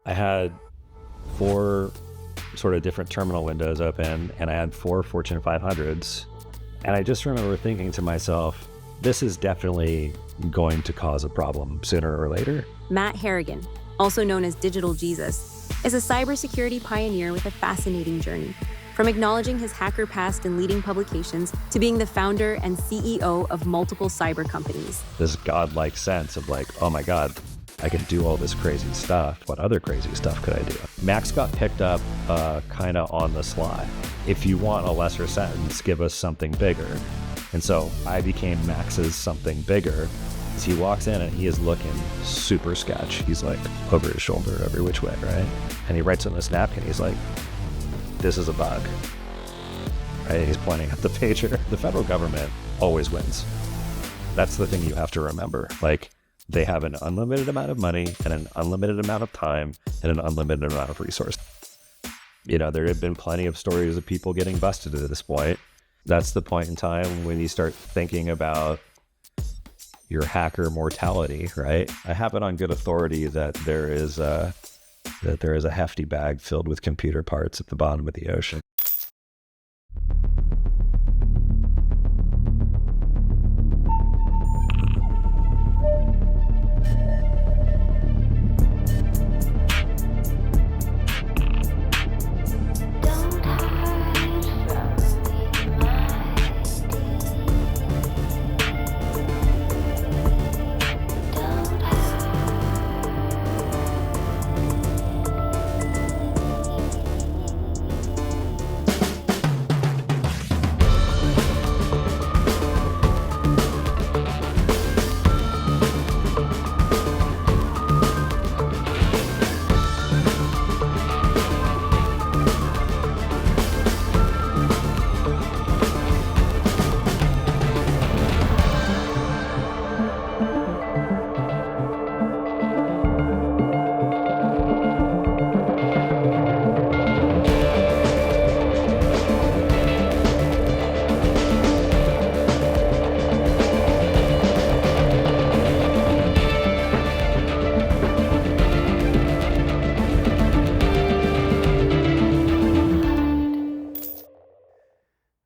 I had 4 sort of different terminal windows open, and I had 4 Fortune 500s. And I just remember thinking to myself, this is definitely going to cause a problem sooner or later. Matt Harrigan, also known as Digital Jesus, is a cybersecurity pioneer with a fascinating journey. From acknowledging his hacker past in leading publications to being the founder and CEO of multiple cyber companies. This godlike sense of like, oh my God, I can do all this crazy stuff. What other crazy stuff could I do? Max got picked up kind of on the sly. If you want a lesser sentence, give us something bigger. And so I became Max's something bigger. As he walks in and he is looking super sketch. He's like over his shoulder every which way, right? And he writes on this napkin, he's like, this is a bug. Right? He's pointing at the pager. The federal government always wins. That's the thing you have to remember. Like, they have an unlimited amount of money and an unlimited amount of time and an unlimited amount of resources. You know, there have been plenty of stories of people getting busted at this point. That's the point in time when you start thinking about your hacker mortality, right? I have it on good authority that there is a hefty bag filled with computer parts at the bottom of the ocean.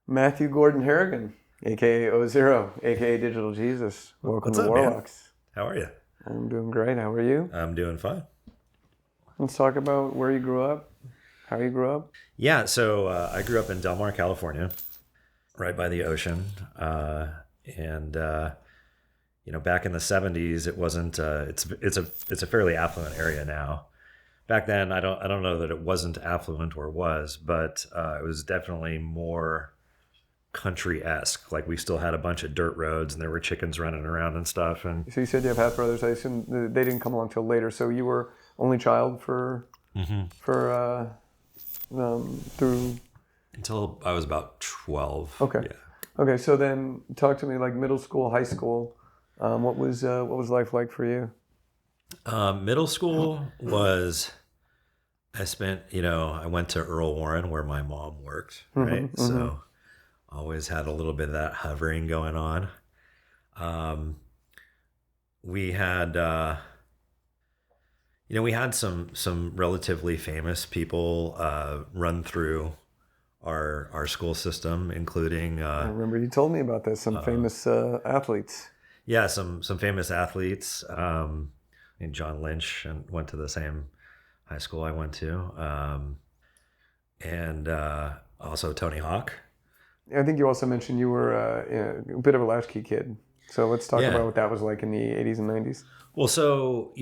Matthew Gordon Harrigan, aka O0, aka Digital Jesus. Welcome What's to up, Warlocks. Man? How are you? I'm doing great. How are you? I'm doing fine. Let's talk about where you grew up, how you grew up. Yeah, so I grew up in Del Mar, California, right by the ocean, and you know, back in the '70s, it wasn't. It's a fairly affluent area now. Back then, I don't know that it wasn't affluent or was, but it was definitely more country-esque. Like, we still had a bunch of dirt roads and there were chickens running around and stuff. And So you said you have half brothers. I assume they didn't come along till later. So you were only child through until I was about 12. Okay. Yeah. Okay. So then talk to me like middle school, high school. What was life like for you? Middle school was, I went to Earl Warren where my mom worked, right? So always had a little bit of that hovering going on. We had, we had some relatively famous people run through our school system, including. I remember you told me about this. Some famous athletes. Yeah, some famous athletes. And John Lynch went to the same high school I went to, and also Tony Hawk. I think you also mentioned you were a bit of a latchkey kid. So let's talk about what that was like in the 80s and 90s. Well, so,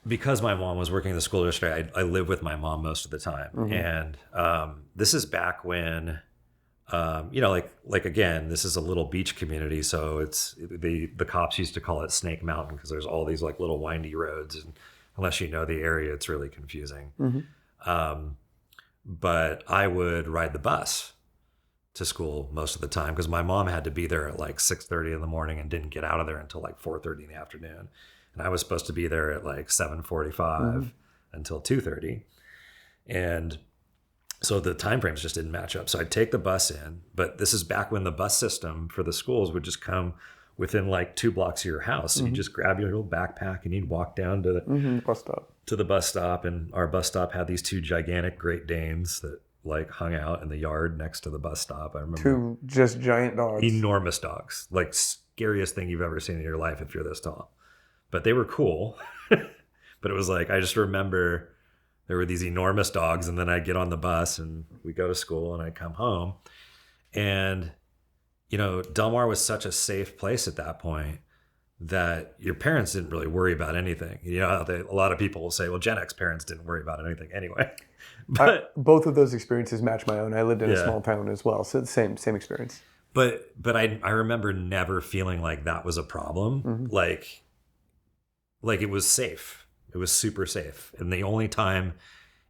because my mom was working in the school district, I lived with my mom most of the time. And this is back when, again, this is a little beach community. So it's the cops used to call it Snake Mountain because there's all these like little windy roads. And unless you know the area, it's really confusing. But I would ride the bus to school most of the time because my mom had to be there at like 6:30 in the morning and didn't get out of there until like 4:30 in the afternoon. And I was supposed to be there at like 7:45 until 2:30. And so the time frames just didn't match up. So I'd take the bus in, but this is back when the bus system for the schools would just come within like 2 blocks of your house. So you just grab your little backpack and you'd walk down to the bus stop. to the bus stop, and our bus stop had these two gigantic Great Danes that like hung out in the yard next to the bus stop. I remember two just giant dogs, enormous dogs, like scariest thing you've ever seen in your life if you're this tall. But they were cool. But it was like, I just remember there were these enormous dogs, and then I'd get on the bus and we go to school and I'd come home. And, you know, Del Mar was such a safe place at that point that your parents didn't really worry about anything. You know, a lot of people will say, well, Gen X parents didn't worry about anything anyway. But both of those experiences match my own. I lived in a small town as well, so the same experience. But I remember never feeling like that was a problem. Mm-hmm. Like it was safe. It was super safe. And the only time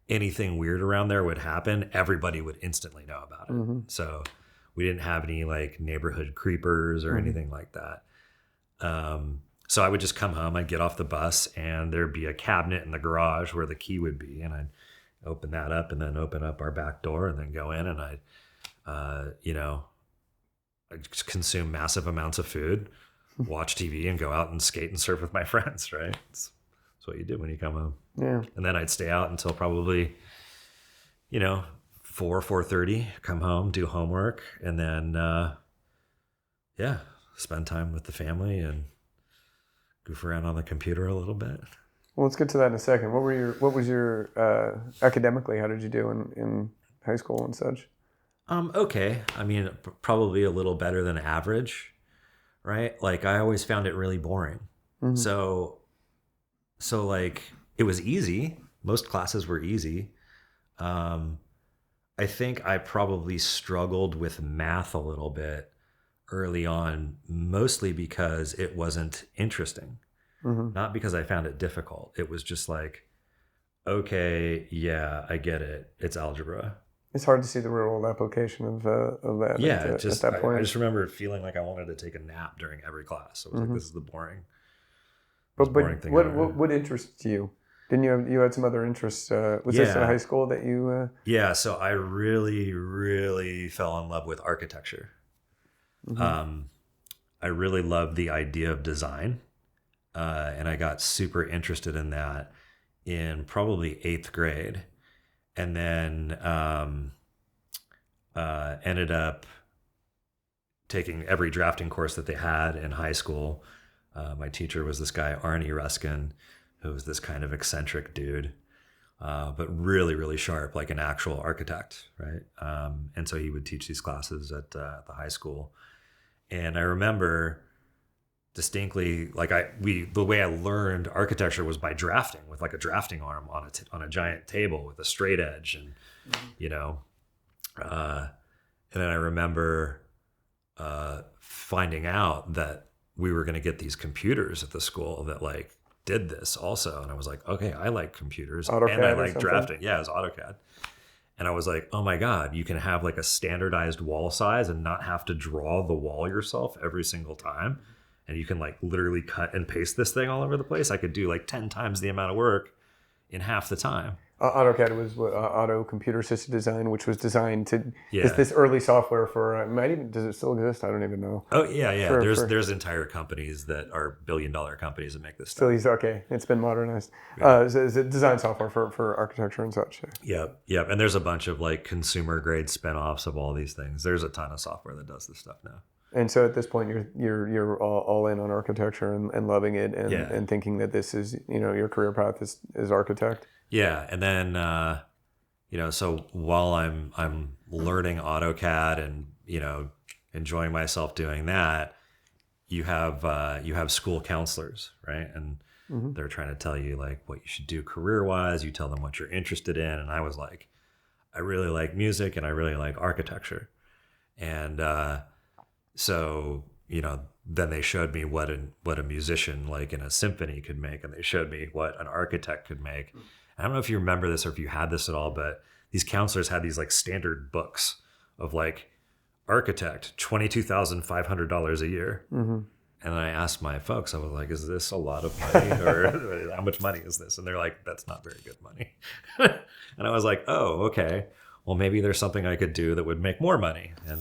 anything weird around there would happen, everybody would instantly know about it. Mm-hmm. So we didn't have any like neighborhood creepers or anything like that. So I would just come home, I'd get off the bus, and there'd be a cabinet in the garage where the key would be. And I'd open that up and then open up our back door and then go in, and I'd consume massive amounts of food, watch TV, and go out and skate and surf with my friends, right? That's what you do when you come home. Yeah. And then I'd stay out until probably, 4:30, come home, do homework, and then, spend time with the family and goof around on the computer a little bit. Well, let's get to that in a second. What was your academically? How did you do in high school and such? Okay. I mean, probably a little better than average, right? Like I always found it really boring. Mm-hmm. So like it was easy. Most classes were easy. I think I probably struggled with math a little bit early on, mostly because it wasn't interesting. Mm-hmm. Not because I found it difficult. It was just like, okay, yeah, I get it. It's algebra. It's hard to see the real world application of that. Yeah, at that point. I just remember feeling like I wanted to take a nap during every class. I was like, this is the boring. But thing. What interests you? Didn't you had some other interests? Was this in high school that you? Yeah, so I really, really fell in love with architecture. Mm-hmm. I really loved the idea of design, and I got super interested in that in probably 8th grade, and then ended up taking every drafting course that they had in high school. My teacher was this guy, Arnie Ruskin, who was this kind of eccentric dude, but really, really sharp, like an actual architect, right? And so he would teach these classes at the high school. And I remember distinctly, like the way I learned architecture was by drafting with like a drafting arm on a giant table with a straight edge, and and then I remember finding out that we were going to get these computers at the school that like did this also, and I was like, okay, I like computers AutoCAD and I like drafting. Yeah, it was AutoCAD. And I was like, oh my God, you can have like a standardized wall size and not have to draw the wall yourself every single time. And you can like literally cut and paste this thing all over the place. I could do like 10 times the amount of work in half the time. AutoCAD was Auto Computer Assisted Design, which was designed to this early software for does it still exist? I don't even know. Oh yeah. There's entire companies that are billion-dollar companies that make this stuff. Still, okay, it's been modernized. Is it design software for architecture and such? Yeah. And there's a bunch of like consumer grade spinoffs of all these things. There's a ton of software that does this stuff now. And so at this point, you're all in on architecture and loving it and thinking that this is your career path is architect. Yeah, and then so while I'm learning AutoCAD and enjoying myself doing that, you have school counselors, right? And they're trying to tell you like what you should do career-wise. You tell them what you're interested in, and I was like, I really like music and I really like architecture, and so then they showed me what a musician like in a symphony could make, and they showed me what an architect could make. I don't know if you remember this or if you had this at all, but these counselors had these like standard books of like architect, $22,500 a year. Mm-hmm. And I asked my folks, I was like, is this a lot of money, or how much money is this? And they're like, that's not very good money. And I was like, oh, okay. Well, maybe there's something I could do that would make more money. And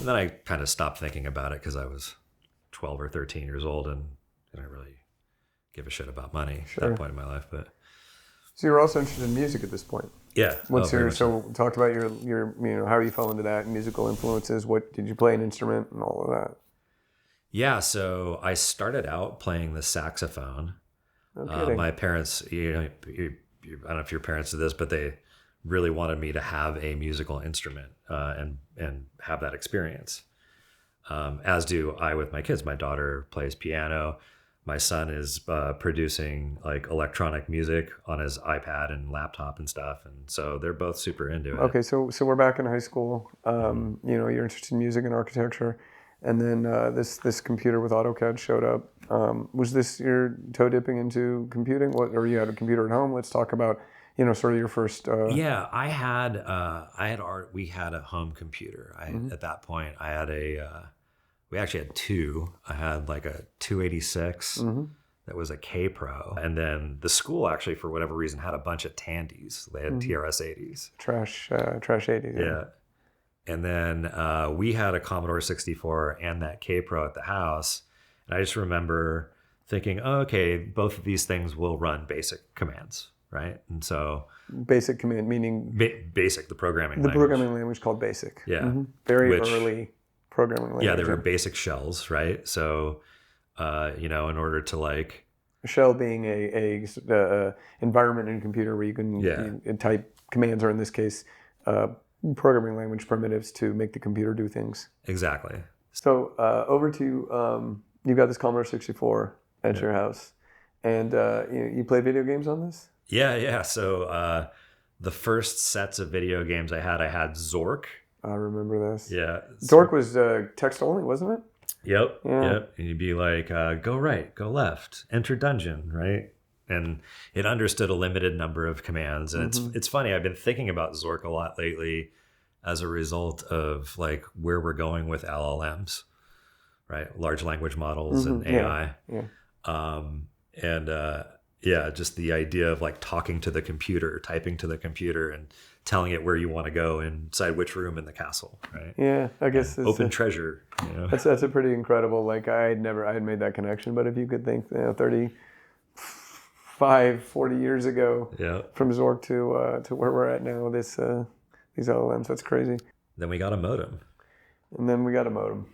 then I kind of stopped thinking about it because I was 12 or 13 years old and I really give a shit about money Sure. at that point in my life. But so you're also interested in music at this point. yeah. What's very your much so. so talk about your how you fell into that, musical influences. What did you play an instrument and all of that? Yeah, so I started out playing the saxophone. No kidding. My parents, I don't know if your parents did this, but they really wanted me to have a musical instrument and have that experience. As do I with my kids. My daughter plays piano. My son is producing like electronic music on his iPad and laptop and stuff, and so they're both super into it. Okay, so we're back in high school. You're interested in music and architecture, and then this computer with AutoCAD showed up. Was this your toe dipping into computing? Or you had a computer at home? Let's talk about sort of your first. Yeah, I had art. We had a home computer. At that point, I had we actually had two. I had like a 286 that was a K Pro, and then the school actually, for whatever reason, had a bunch of Tandies. They had TRS 80s. Trash 80s. Yeah. And then we had a Commodore 64 and that K Pro at the house. And I just remember thinking, oh, okay, both of these things will run basic commands, right? And so Basic command meaning basic, the programming the language. programming language called BASIC. Yeah. Very early programming language. Yeah, there were basic shells, right? So, in order to like... A shell being a environment in a computer where you can you type commands, or in this case, programming language primitives to make the computer do things. Exactly. So over to, you got this Commodore 64 at your house, and you play video games on this? Yeah. So the first sets of video games I had Zork. I remember this. Yeah. Zork was text only, wasn't it? Yep. Yeah. Yep. And you'd be like, go right, go left, enter dungeon, right? And it understood a limited number of commands. And it's funny, I've been thinking about Zork a lot lately as a result of like where we're going with LLMs, right? Large language models and AI. Yeah. Just the idea of like talking to the computer, typing to the computer and telling it where you want to go inside which room in the castle, right? Yeah, I guess it's open treasure. That's a pretty incredible. Like I had made that connection, but if you could think, 40 years ago, from Zork to where we're at now, these LLMs, that's crazy. Then we got a modem. And then we got a modem.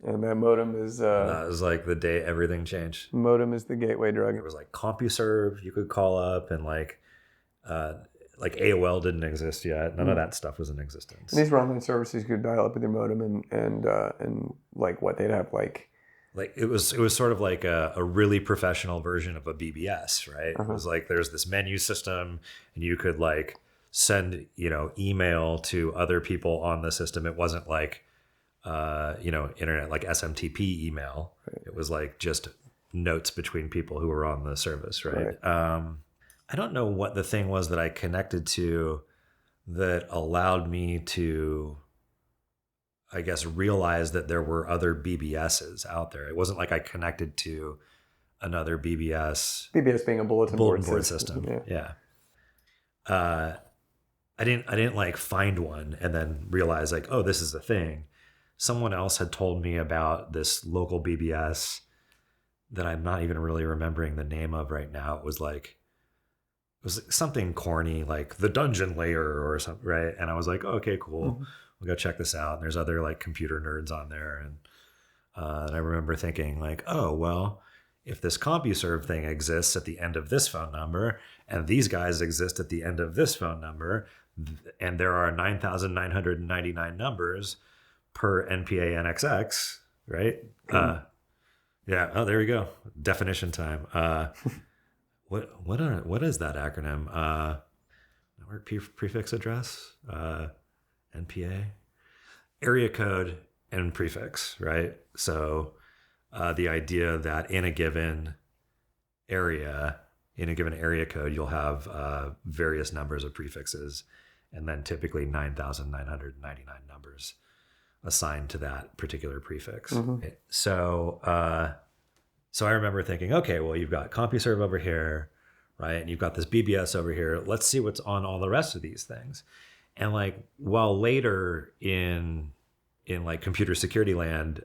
And that modem is... that was like the day everything changed. Modem is the gateway drug. It was like CompuServe you could call up, and like AOL didn't exist yet. None of that stuff was in existence. And these were online services you could dial up with your modem and like what they'd have like it was sort of like a really professional version of a BBS, right? It was like there's this menu system, and you could like send email to other people on the system. It wasn't like internet like SMTP email. Right. It was like just notes between people who were on the service, right? I don't know what the thing was that I connected to that allowed me to, I guess, realize that there were other BBSs out there. It wasn't like I connected to another BBS. BBS being a bulletin board system. Yeah. I didn't like find one and then realize like, oh, this is a thing. Someone else had told me about this local BBS that I'm not even really remembering the name of right now. It was something corny, like the dungeon layer or something, right? And I was like, oh, okay, cool. We'll go check this out. And there's other like computer nerds on there. And I remember thinking like, oh, well, if this CompuServe thing exists at the end of this phone number, and these guys exist at the end of this phone number, and there are 9,999 numbers per NPA NXX, right? Oh, there we go. Definition time. What is that acronym? Network prefix address, NPA, area code and prefix, right? So the idea that in a given area code, you'll have various numbers of prefixes, and then typically 9,999 numbers assigned to that particular prefix. So I remember thinking, okay, well, you've got CompuServe over here, right? And you've got this BBS over here. Let's see what's on all the rest of these things. And like, while later in like computer security land,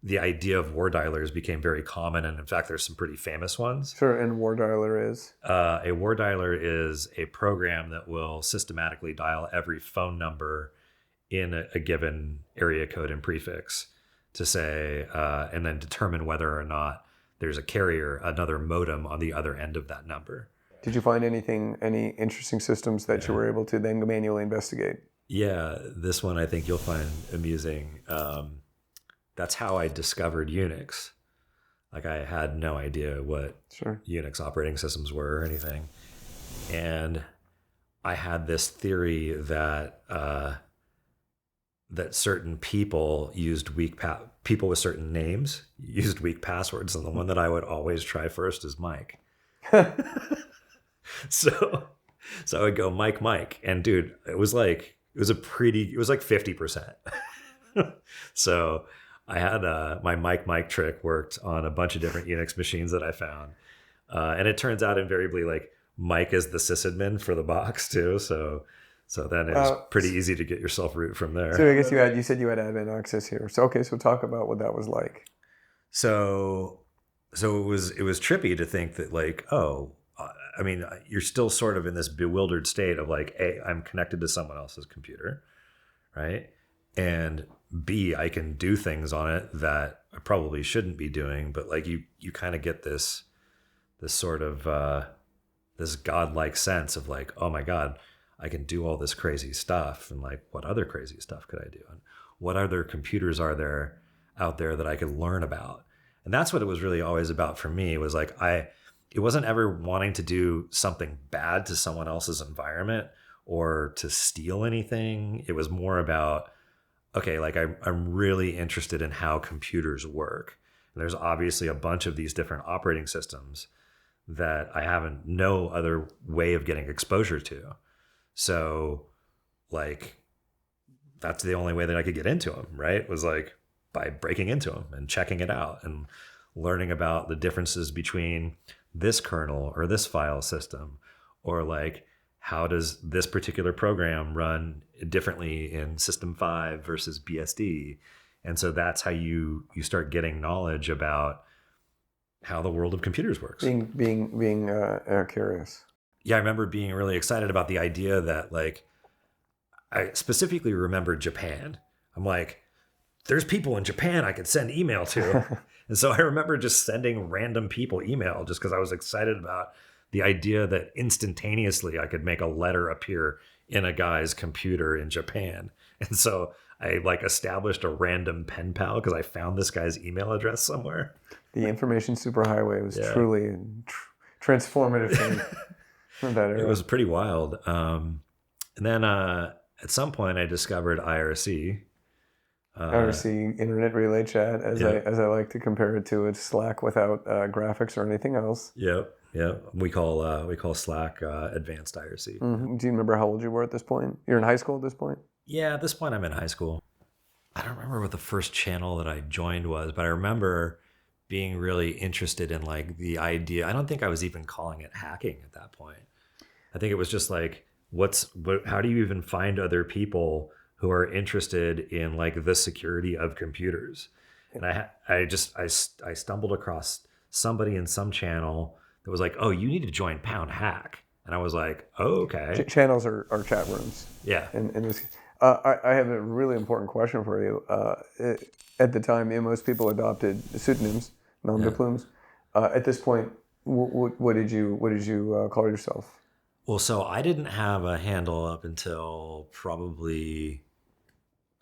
the idea of war dialers became very common. And in fact, there's some pretty famous ones. Sure. And war dialer is? A war dialer is a program that will systematically dial every phone number in a given area code and prefix to say, and then determine whether or not there's a carrier, another modem on the other end of that number. Did you find any interesting systems that you were able to then manually investigate? Yeah, this one I think you'll find amusing. That's how I discovered Unix. Like I had no idea what Unix operating systems were or anything. And I had this theory that that certain people used people with certain names used weak passwords, and the one that I would always try first is Mike. So I would go Mike, and dude, it was like 50%. So I had my Mike trick worked on a bunch of different Unix machines that I found, and it turns out invariably like Mike is the sysadmin for the box too. So then it's pretty easy to get yourself root from there. So I guess you said you had admin access here. So so talk about what that was like. So it was trippy to think that like, I mean, you're still sort of in this bewildered state of like, A, I'm connected to someone else's computer, right? And B, I can do things on it that I probably shouldn't be doing, but like you kind of get this sort of this godlike sense of like, oh my God, I can do all this crazy stuff, and like, what other crazy stuff could I do? And what other computers are there out there that I could learn about? And that's what it was really always about for me, was like, it wasn't ever wanting to do something bad to someone else's environment or to steal anything. It was more about, okay, like I'm really interested in how computers work. And there's obviously a bunch of these different operating systems that I haven't no other way of getting exposure to. So like, that's the only way that I could get into them, right? Was like by breaking into them and checking it out and learning about the differences between this kernel or this file system, or like, how does this particular program run differently in System 5 versus BSD? And so that's how you start getting knowledge about how the world of computers works. Being curious. Yeah, I remember being really excited about the idea that like, I specifically remember Japan. I'm like, there's people in Japan I could send email to. And so I remember just sending random people email just because I was excited about the idea that instantaneously I could make a letter appear in a guy's computer in Japan. And so I like established a random pen pal because I found this guy's email address somewhere. The information superhighway was truly a transformative thing in that era. It was pretty wild. And then at some point I discovered IRC. IRC, Internet Relay Chat, as I like to compare it to. It's Slack without graphics or anything else. Yep. We call Slack advanced IRC. Mm-hmm. Do you remember how old you were at this point? You're in high school at this point? Yeah, at this point I'm in high school. I don't remember what the first channel that I joined was, but I remember being really interested in like the idea. I don't think I was even calling it hacking at that point. I think it was just like, how do you even find other people who are interested in like the security of computers? And I stumbled across somebody in some channel that was like, oh, you need to join Pound Hack. And I was like, oh, okay. Channels are chat rooms. Yeah. And this, I have a really important question for you. At the time, most people adopted pseudonyms, nom de plumes. At this point, what did you call yourself? Well, so I didn't have a handle up until probably,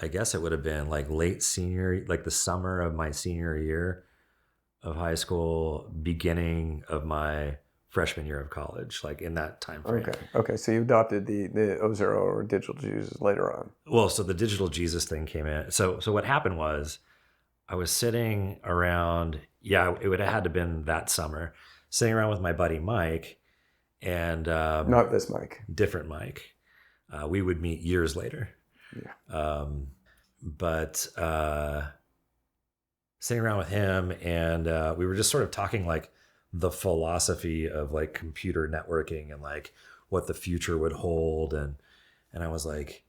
I guess it would have been like late senior, like the summer of my senior year of high school, beginning of my freshman year of college, like in that time frame. Okay. So you adopted the O0 or Digital Jesus later on. Well, so the Digital Jesus thing came in. So what happened was I was sitting around, it would have had to have been that summer, sitting around with my buddy Mike, and not this Mike, different Mike. We would meet years later. Yeah. But sitting around with him, and we were just sort of talking like the philosophy of like computer networking and like what the future would hold. And I was like,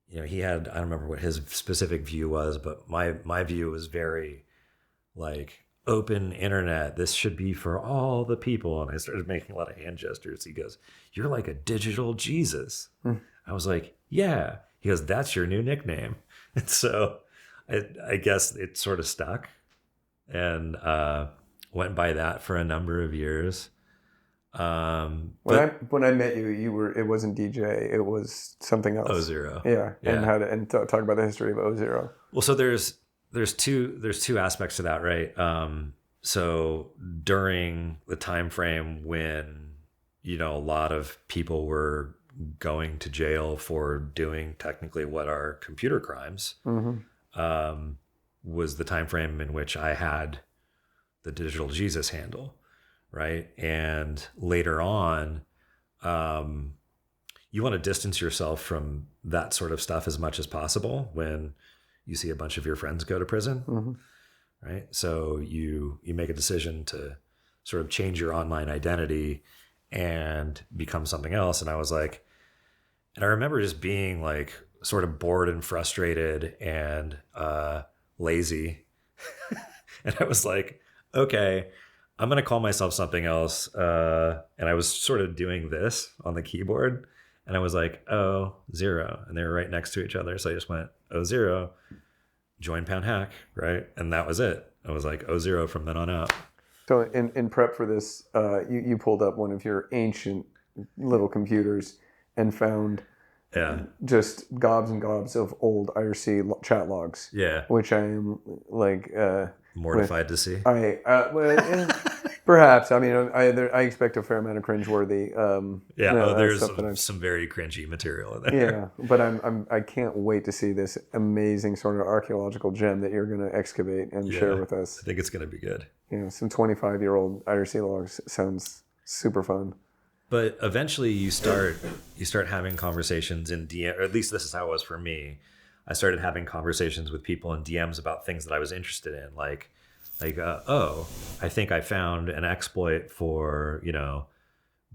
he had, I don't remember what his specific view was, but my view was very like open internet. This should be for all the people. And I started making a lot of hand gestures. He goes, "You're like a digital Jesus." I was like, "Yeah." He goes, "That's your new nickname." And so I guess it sort of stuck, and went by that for a number of years. When I met you, it wasn't DJ, it was something else. O0. Yeah. Yeah. And talk about the history of O0. Well, so there's two aspects to that, right? So during the time frame when, you know, a lot of people were going to jail for doing technically what are computer crimes, was the time frame in which I had the Digital Jesus handle, right? And later on, you want to distance yourself from that sort of stuff as much as possible when you see a bunch of your friends go to prison, right? So you make a decision to sort of change your online identity and become something else. And I was like, and I remember just being like sort of bored and frustrated and lazy. And I was like, okay, I'm going to call myself something else. And I was sort of doing this on the keyboard. And I was like, O0. And they were right next to each other. So I just went O0, join pound hack, right? And that was it. I was like O0 from then on out. So in prep for this, you pulled up one of your ancient little computers and found just gobs and gobs of old IRC chat logs. Yeah. Which I am like... mortified to see. Perhaps. I mean, I expect a fair amount of cringeworthy. There's some very cringy material in there. Yeah, but I can't wait to see this amazing sort of archaeological gem that you're going to excavate and share with us. I think it's going to be good. Yeah, some 25-year-old IRC logs sounds super fun. But eventually, you start having conversations in DM, or at least this is how it was for me. I started having conversations with people in DMs about things that I was interested in, like, I think I found an exploit for, you know,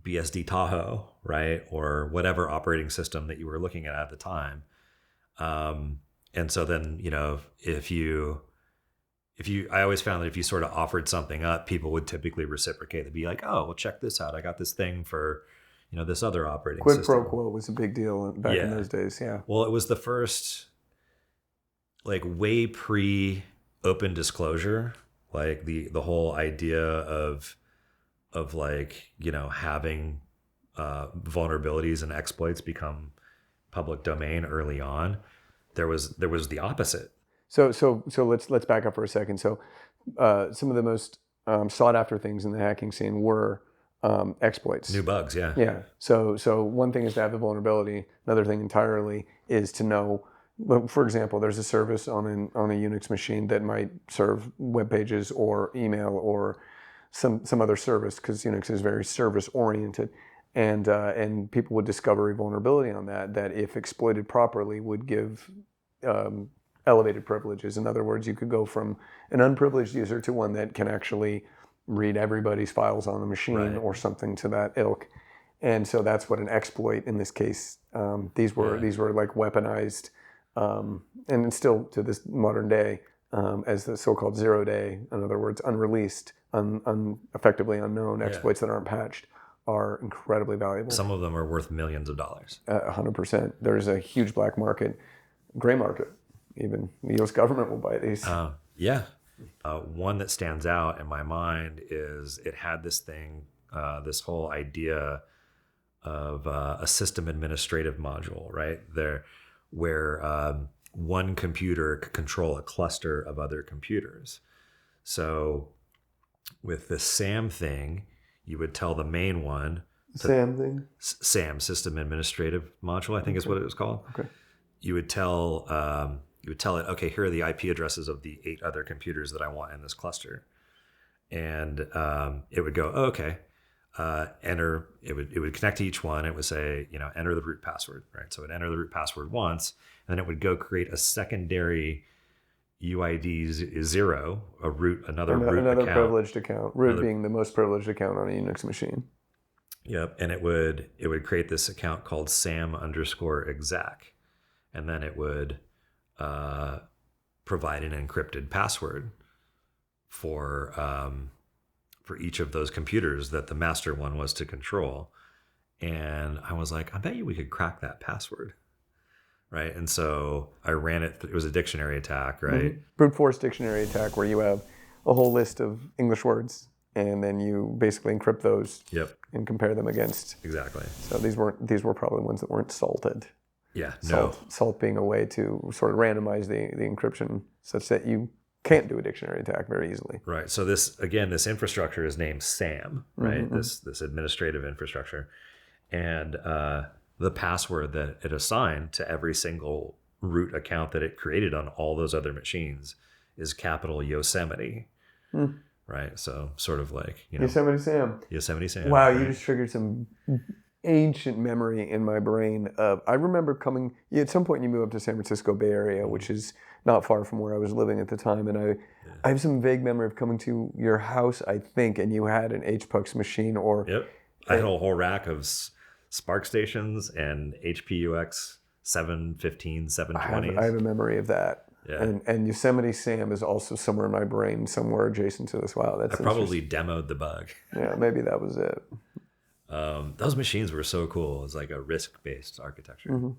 BSD Tahoe, right, or whatever operating system that you were looking at the time. And so then, you know, I always found that if you sort of offered something up, people would typically reciprocate. They'd be like, "Oh, well, check this out. I got this thing for, you know, this other operating system." Quid pro quo was a big deal back in those days. Yeah. Well, it was the first, like, way pre open disclosure, like the whole idea of like, you know, having vulnerabilities and exploits become public domain early on. There was the opposite. So let's back up for a second. So some of the most sought after things in the hacking scene were exploits. New bugs, yeah. Yeah. So one thing is to have the vulnerability. Another thing entirely is to know. For example, there's a service on a Unix machine that might serve web pages or email or some other service, because Unix is very service oriented, and people would discover a vulnerability on that if exploited properly would give elevated privileges. In other words, you could go from an unprivileged user to one that can actually read everybody's files on the machine or something to that ilk. And so that's what an exploit in this case. These were like weaponized, and it's still to this modern day as the so-called 0 day. In other words, unreleased, effectively unknown exploits that aren't patched are incredibly valuable. Some of them are worth millions of dollars. 100%. There's a huge black market, gray market. Even the U.S. government will buy these. One that stands out in my mind is it had this thing, this whole idea of a system administrative module, right? There, where one computer could control a cluster of other computers. So with the SAM thing, you would tell the main one. SAM, System Administrative Module, I think is what it was called. Okay. You would tell it, okay, here are the IP addresses of the 8 other computers that I want in this cluster. And it would go, okay, enter, it would connect to each one. It would say, you know, enter the root password, right? So it would enter the root password once, and then it would go create a secondary UID 0, another privileged account, root being the most privileged account on a Unix machine. Yep, and it would create this account called sam_exec, and then it would provide an encrypted password for each of those computers that the master one was to control. And I was like, I bet you we could crack that password. Right. And so I ran it. It was a dictionary attack, right? Brute force dictionary attack where you have a whole list of English words and then you basically encrypt those and compare them against. Exactly. So these were probably ones that weren't salted. Yeah. Salt being a way to sort of randomize the encryption such that you can't do a dictionary attack very easily. Right. So this infrastructure is named SAM, right? This administrative infrastructure. And the password that it assigned to every single root account that it created on all those other machines is capital Yosemite. Right. So sort of like, Yosemite Sam. Yosemite Sam. Wow, right? You just triggered some ancient memory in my brain. I remember coming, at some point you moved up to San Francisco Bay Area, which is not far from where I was living at the time. And I have some vague memory of coming to your house, I think, and you had an HPUX machine or... Yep. I had a whole rack of Spark stations and HPUX 715, 720s. I have a memory of that. Yeah. And Yosemite Sam is also somewhere in my brain, somewhere adjacent to this. Wow, that's I probably demoed the bug. Yeah, maybe that was it. Those machines were so cool. It was like a RISC-based architecture.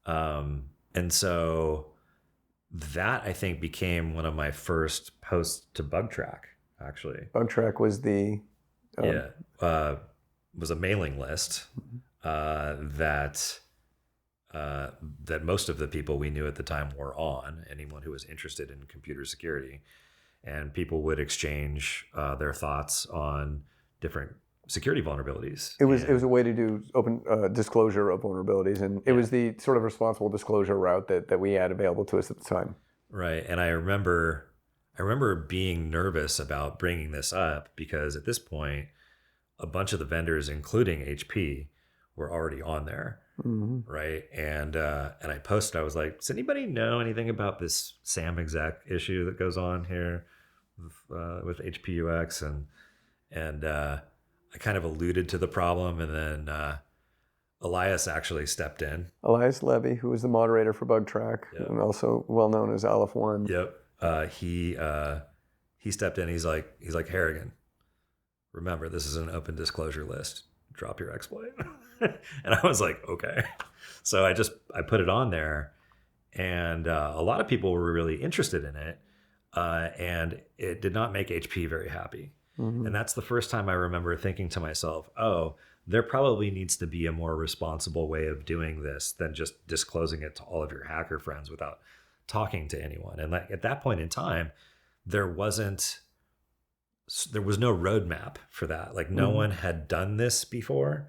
And so that, I think, became one of my first posts to BugTrack, actually. BugTrack was the... was a mailing list that most of the people we knew at the time were on, anyone who was interested in computer security. And people would exchange their thoughts on different security vulnerabilities. It was a way to do open disclosure of vulnerabilities, and it was the sort of responsible disclosure route that we had available to us at the time. Right, and I remember being nervous about bringing this up because at this point, a bunch of the vendors, including HP, were already on there, right? And I posted, I was like, does anybody know anything about this SAM exec issue that goes on here with HPUX? And I kind of alluded to the problem, and then Elias actually stepped in. Elias Levy, who was the moderator for BugTrack, and also well known as Aleph One. Yep. He stepped in. He's like Harrigan, remember, this is an open disclosure list. Drop your exploit. And I was like, okay. So I put it on there, and a lot of people were really interested in it, and it did not make HP very happy. And that's the first time I remember thinking to myself, oh, there probably needs to be a more responsible way of doing this than just disclosing it to all of your hacker friends without talking to anyone. And like at that point in time, there was no roadmap for that. Like no one had done this before,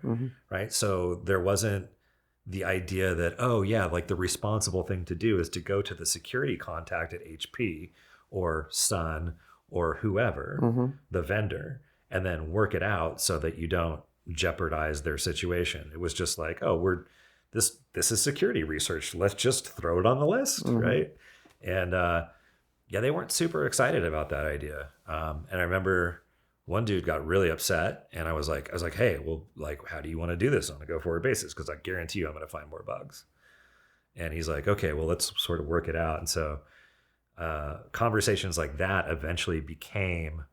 right? So there wasn't the idea that, oh yeah, like the responsible thing to do is to go to the security contact at HP or Sun or whoever, the vendor, and then work it out so that you don't jeopardize their situation. It was just like, oh, this is security research. Let's just throw it on the list, right? And they weren't super excited about that idea. And I remember one dude got really upset, and I was like, hey, well, like, how do you want to do this on a go-forward basis? Because I guarantee you I'm going to find more bugs. And he's like, okay, well, let's sort of work it out. And so conversations like that eventually became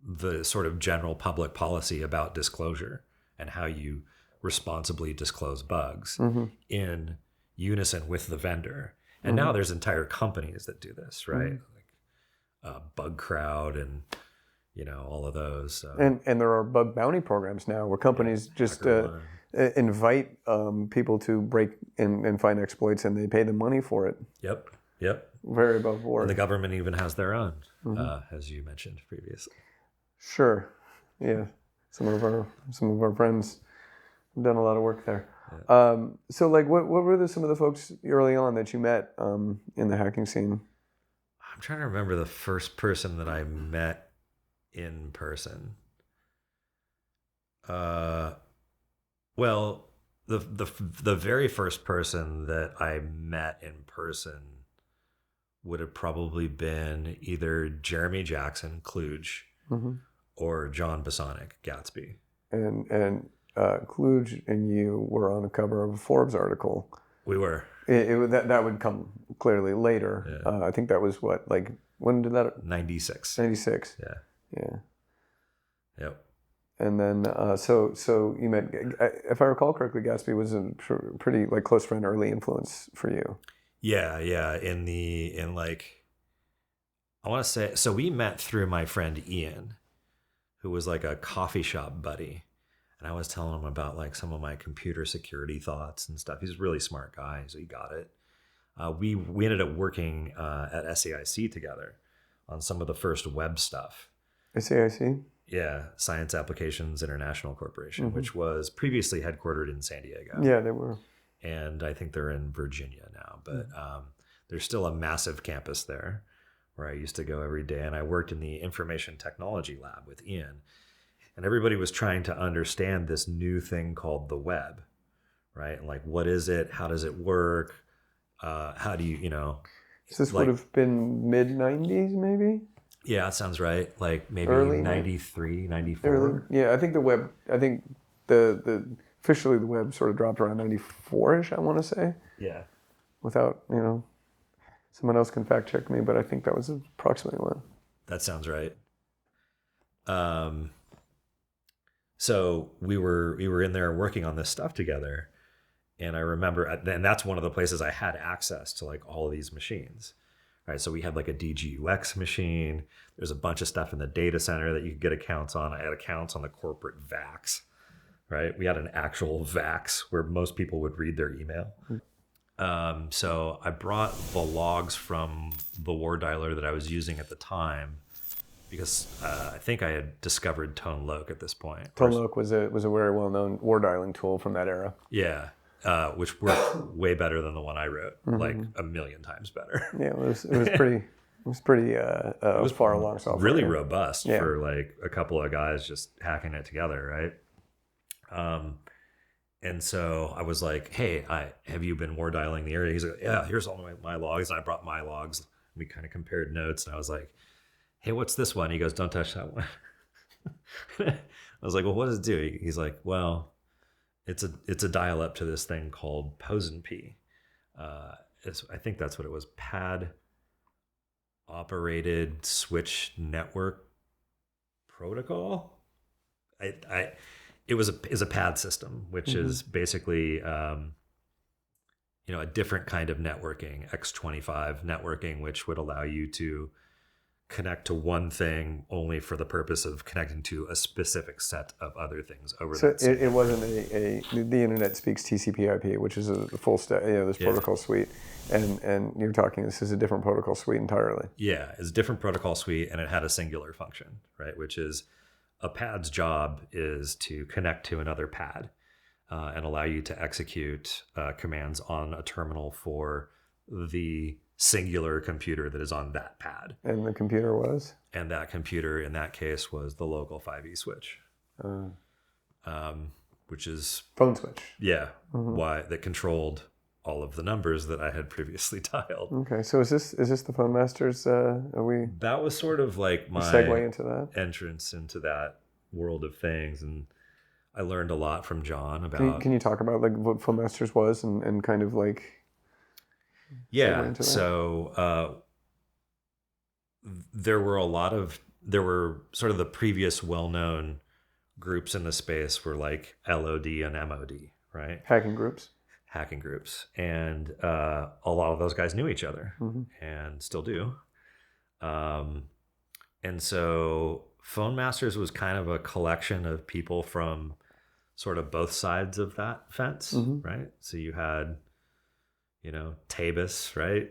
the sort of general public policy about disclosure and how you responsibly disclose bugs in unison with the vendor. And now there's entire companies that do this, right? Like Bug Crowd and all of those. So. And there are bug bounty programs now where companies just invite people to break and find exploits, and they pay them money for it. Yep. Very above board. And the government even has their own, as you mentioned previously. Sure. Yeah. Some of our friends have done a lot of work there. Yeah. So like what were some of the folks early on that you met in the hacking scene? I'm trying to remember the first person that I met in person. Well, the very first person that I met in person would have probably been either Jeremy Jackson, Kluge, or John Bosonic, Gatsby. And Kluge and you were on the cover of a Forbes article. We were. That would come clearly later. Yeah. I think that was When did that? 96. 96. Yeah. Yeah. Yep. And then, so you met, if I recall correctly, Gatsby was a pretty like close friend, early influence for you. Yeah. I want to say, so we met through my friend Ian, who was like a coffee shop buddy. And I was telling him about like some of my computer security thoughts and stuff. He's a really smart guy, so he got it. We ended up working at SAIC together on some of the first web stuff. SAIC? Yeah, Science Applications International Corporation, which was previously headquartered in San Diego. Yeah, they were. And I think they're in Virginia now, but there's still a massive campus there where I used to go every day. And I worked in the information technology lab with Ian. And everybody was trying to understand this new thing called the web, right? And like, what is it? How does it work? How do you know? So this would have been mid-90s, maybe? Yeah, that sounds right. Like maybe Early 93, 94. Early, yeah, I think the officially the web sort of dropped around 94-ish, I want to say. Yeah. Without, someone else can fact check me, but I think that was approximately when. That sounds right. So we were in there working on this stuff together, and I remember, and that's one of the places I had access to like all of these machines, right? So we had like a DGUX machine. There's a bunch of stuff in the data center that you could get accounts on. I had accounts on the corporate VAX, right? We had an actual VAX where most people would read their email. So I brought the logs from the war dialer that I was using at the time, because I think I had discovered ToneLoc at this point. ToneLoc was a very well-known war dialing tool from that era. Yeah, which worked way better than the one I wrote, like a million times better. Yeah, it was pretty far along software. Really robust for like a couple of guys just hacking it together, right? And so I was like, hey, have you been war dialing the area? He's like, yeah, here's all my logs. And I brought my logs. We kind of compared notes, and I was like, hey, what's this one? He goes, don't touch that one. I was like, well, what does it do? He's like, well, it's a dial up to this thing called POSNP. I think that's what it was. Pad operated switch network protocol. It was a pad system, which is basically a different kind of networking, X25 networking, which would allow you to connect to one thing only for the purpose of connecting to a specific set of other things over that. So it wasn't the internet speaks TCP/IP, which is a full stack, this protocol suite, and you're talking, this is a different protocol suite entirely. Yeah, it's a different protocol suite, and it had a singular function, right? Which is a pad's job is to connect to another pad and allow you to execute commands on a terminal for the singular computer that is on that pad. And the computer was? And that computer in that case was the local 5E switch, which is phone switch. Yeah, why that controlled all of the numbers that I had previously dialed. Okay, so is this the Phonemasters? That was sort of like my segue into that entrance into that world of things, and I learned a lot from John about. Can you talk about like what Phonemasters was and kind of like? Yeah, so there were sort of the previous well-known groups in the space were like LOD and MOD, right? Hacking groups, and a lot of those guys knew each other and still do. And so Phonemasters was kind of a collection of people from sort of both sides of that fence, right? So you had Tabus, right?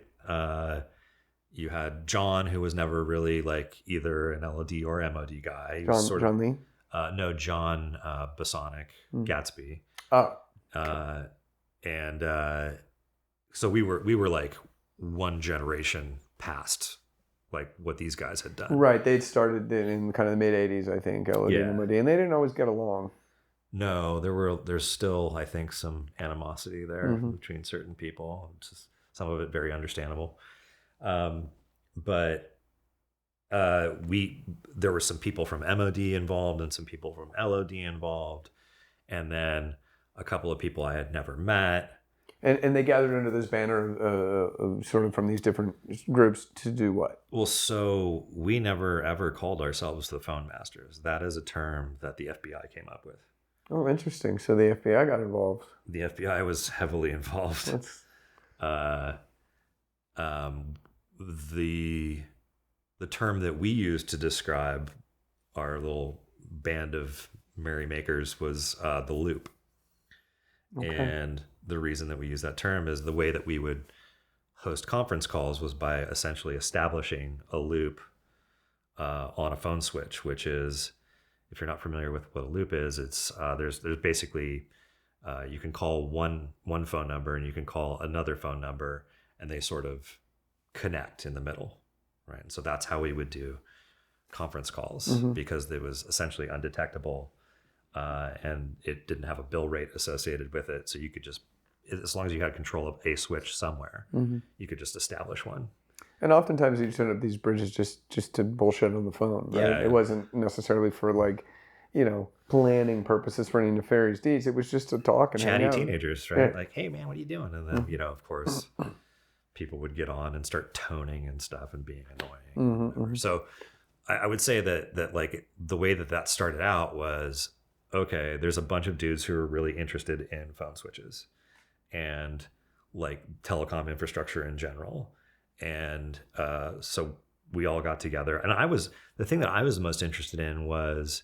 You had John, who was never really like either an LOD or MOD guy. John Lee? No, John Bosonic, Gatsby. Oh. So we were like one generation past like what these guys had done. Right. They'd started in kind of the mid 80s, I think, LOD and MOD, and they didn't always get along. No, there's still, I think, some animosity there between certain people. Just some of it very understandable. But there were some people from MOD involved and some people from LOD involved, and then a couple of people I had never met. And they gathered under this banner, sort of from these different groups to do what? Well, so we never ever called ourselves the Phonemasters. That is a term that the FBI came up with. Oh, interesting. So the FBI got involved. The FBI was heavily involved. The term that we used to describe our little band of merrymakers was the loop. Okay. And the reason that we use that term is the way that we would host conference calls was by essentially establishing a loop on a phone switch, which is, if you're not familiar with what a loop is, it's there's basically you can call one phone number and you can call another phone number, and they sort of connect in the middle, right? And so that's how we would do conference calls, because it was essentially undetectable, and it didn't have a bill rate associated with it. So you could just, as long as you had control of a switch somewhere, you could just establish one. And oftentimes you set up these bridges just to bullshit on the phone, right? Yeah. It wasn't necessarily for planning purposes for any nefarious deeds. It was just to talk and chatty hang out. Teenagers, right? Yeah. Like, hey man, what are you doing? And then, of course, people would get on and start toning and stuff and being annoying. So I would say that like the way that started out was, okay, there's a bunch of dudes who are really interested in phone switches and like telecom infrastructure in general. And so we all got together. And the thing that I was most interested in was,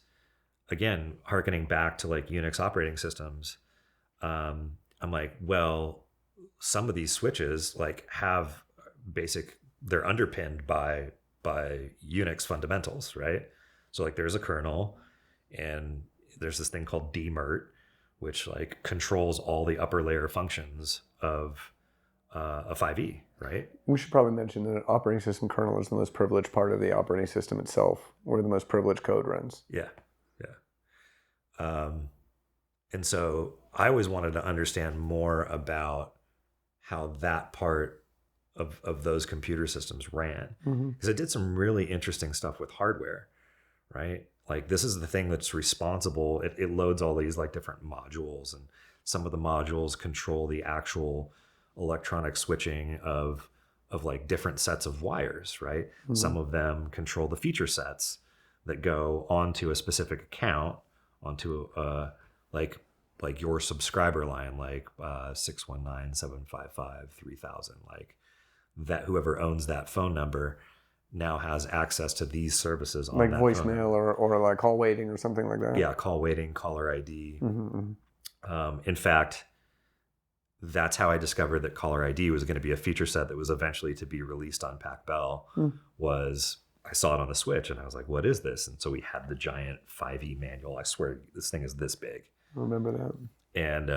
again, hearkening back to like Unix operating systems. I'm like, well, some of these switches like have they're underpinned by Unix fundamentals, right? So like there's a kernel, and there's this thing called dmert, which like controls all the upper layer functions of a 5e, right? We should probably mention that an operating system kernel is the most privileged part of the operating system itself, where the most privileged code runs. Yeah. And so I always wanted to understand more about how that part of those computer systems ran, because it did some really interesting stuff with hardware, right? Like this is the thing that's responsible. It loads all these like different modules, and some of the modules control the actual electronic switching of like different sets of wires, right? Some of them control the feature sets that go onto a specific account, onto like your subscriber line, like 619-755-3000, like that whoever owns that phone number now has access to these services on like that voicemail or like call waiting or something like that. Yeah, call waiting, CallerID. In fact, that's how I discovered that CallerID was going to be a feature set that was eventually to be released on Pac Bell. Was I saw it on the Switch and I was like, what is this? And so we had the giant 5e manual. I swear this thing is this big. I remember that. And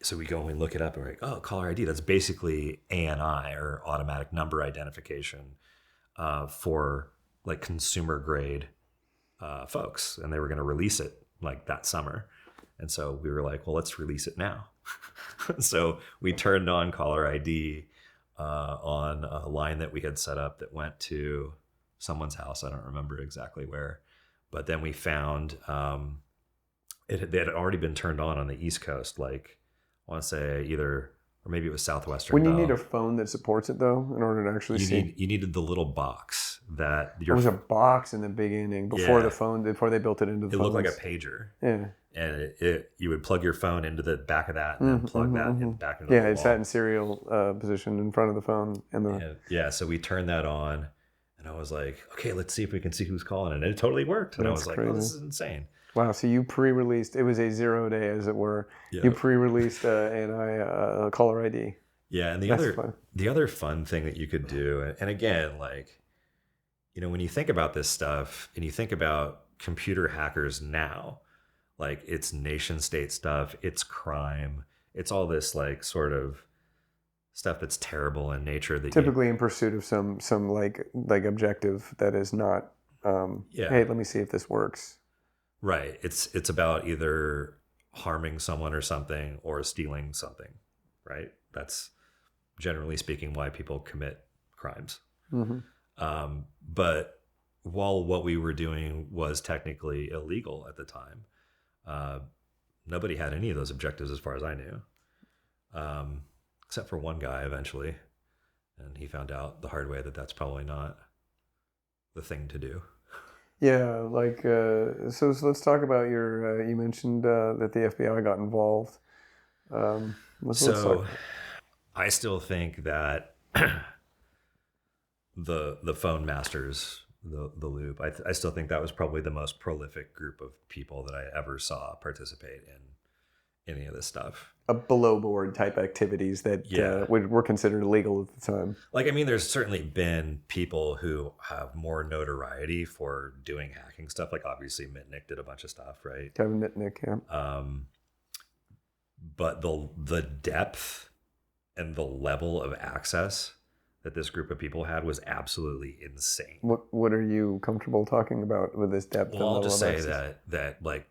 so we go and we look it up and we're like, oh, CallerID, that's basically ANI, or automatic number identification, for like consumer grade folks. And they were going to release it like that summer. And so we were like, well, let's release it now. So we turned on CallerID on a line that we had set up that went to someone's house. I don't remember exactly where. But then we found they had already been turned on the East Coast, like I want to say either, or maybe it was Southwestern. When you need a phone that supports it, though, in order to actually you needed the little box that there was a box in the beginning before the phone, before they built it into the phone. It looked like a pager. Yeah. And you would plug your phone into the back of that and then plug that in back into the wall. Yeah, it sat in serial position in front of the phone. So we turned that on, and I was like, okay, let's see if we can see who's calling. And it totally worked. And I was like, oh, this is insane. Wow, so you pre-released, it was a 0 day, as it were. Yeah. You pre-released CallerID. Yeah, and the other fun thing that you could do, and again, like, when you think about this stuff and you think about computer hackers now, like it's nation state stuff, it's crime, it's all this like sort of stuff that's terrible in nature. That typically in pursuit of some like objective that is not, hey, let me see if this works. Right. It's about either harming someone or something, or stealing something, right? That's generally speaking why people commit crimes. But while what we were doing was technically illegal at the time, nobody had any of those objectives as far as I knew, except for one guy eventually. And he found out the hard way that that's probably not the thing to do. Yeah, like, so let's talk about your, you mentioned that the FBI got involved. Let's talk. I still think that the Phonemasters, the loop, I still think that was probably the most prolific group of people that I ever saw participate in any of this stuff. Below board type activities that were considered illegal at the time. Like, I mean, there's certainly been people who have more notoriety for doing hacking stuff. Like, obviously, Mitnick did a bunch of stuff, right? Kevin Mitnick, yeah. But the depth and the level of access that this group of people had was absolutely insane. What are you comfortable talking about with this depth? Well, I'll just say that like,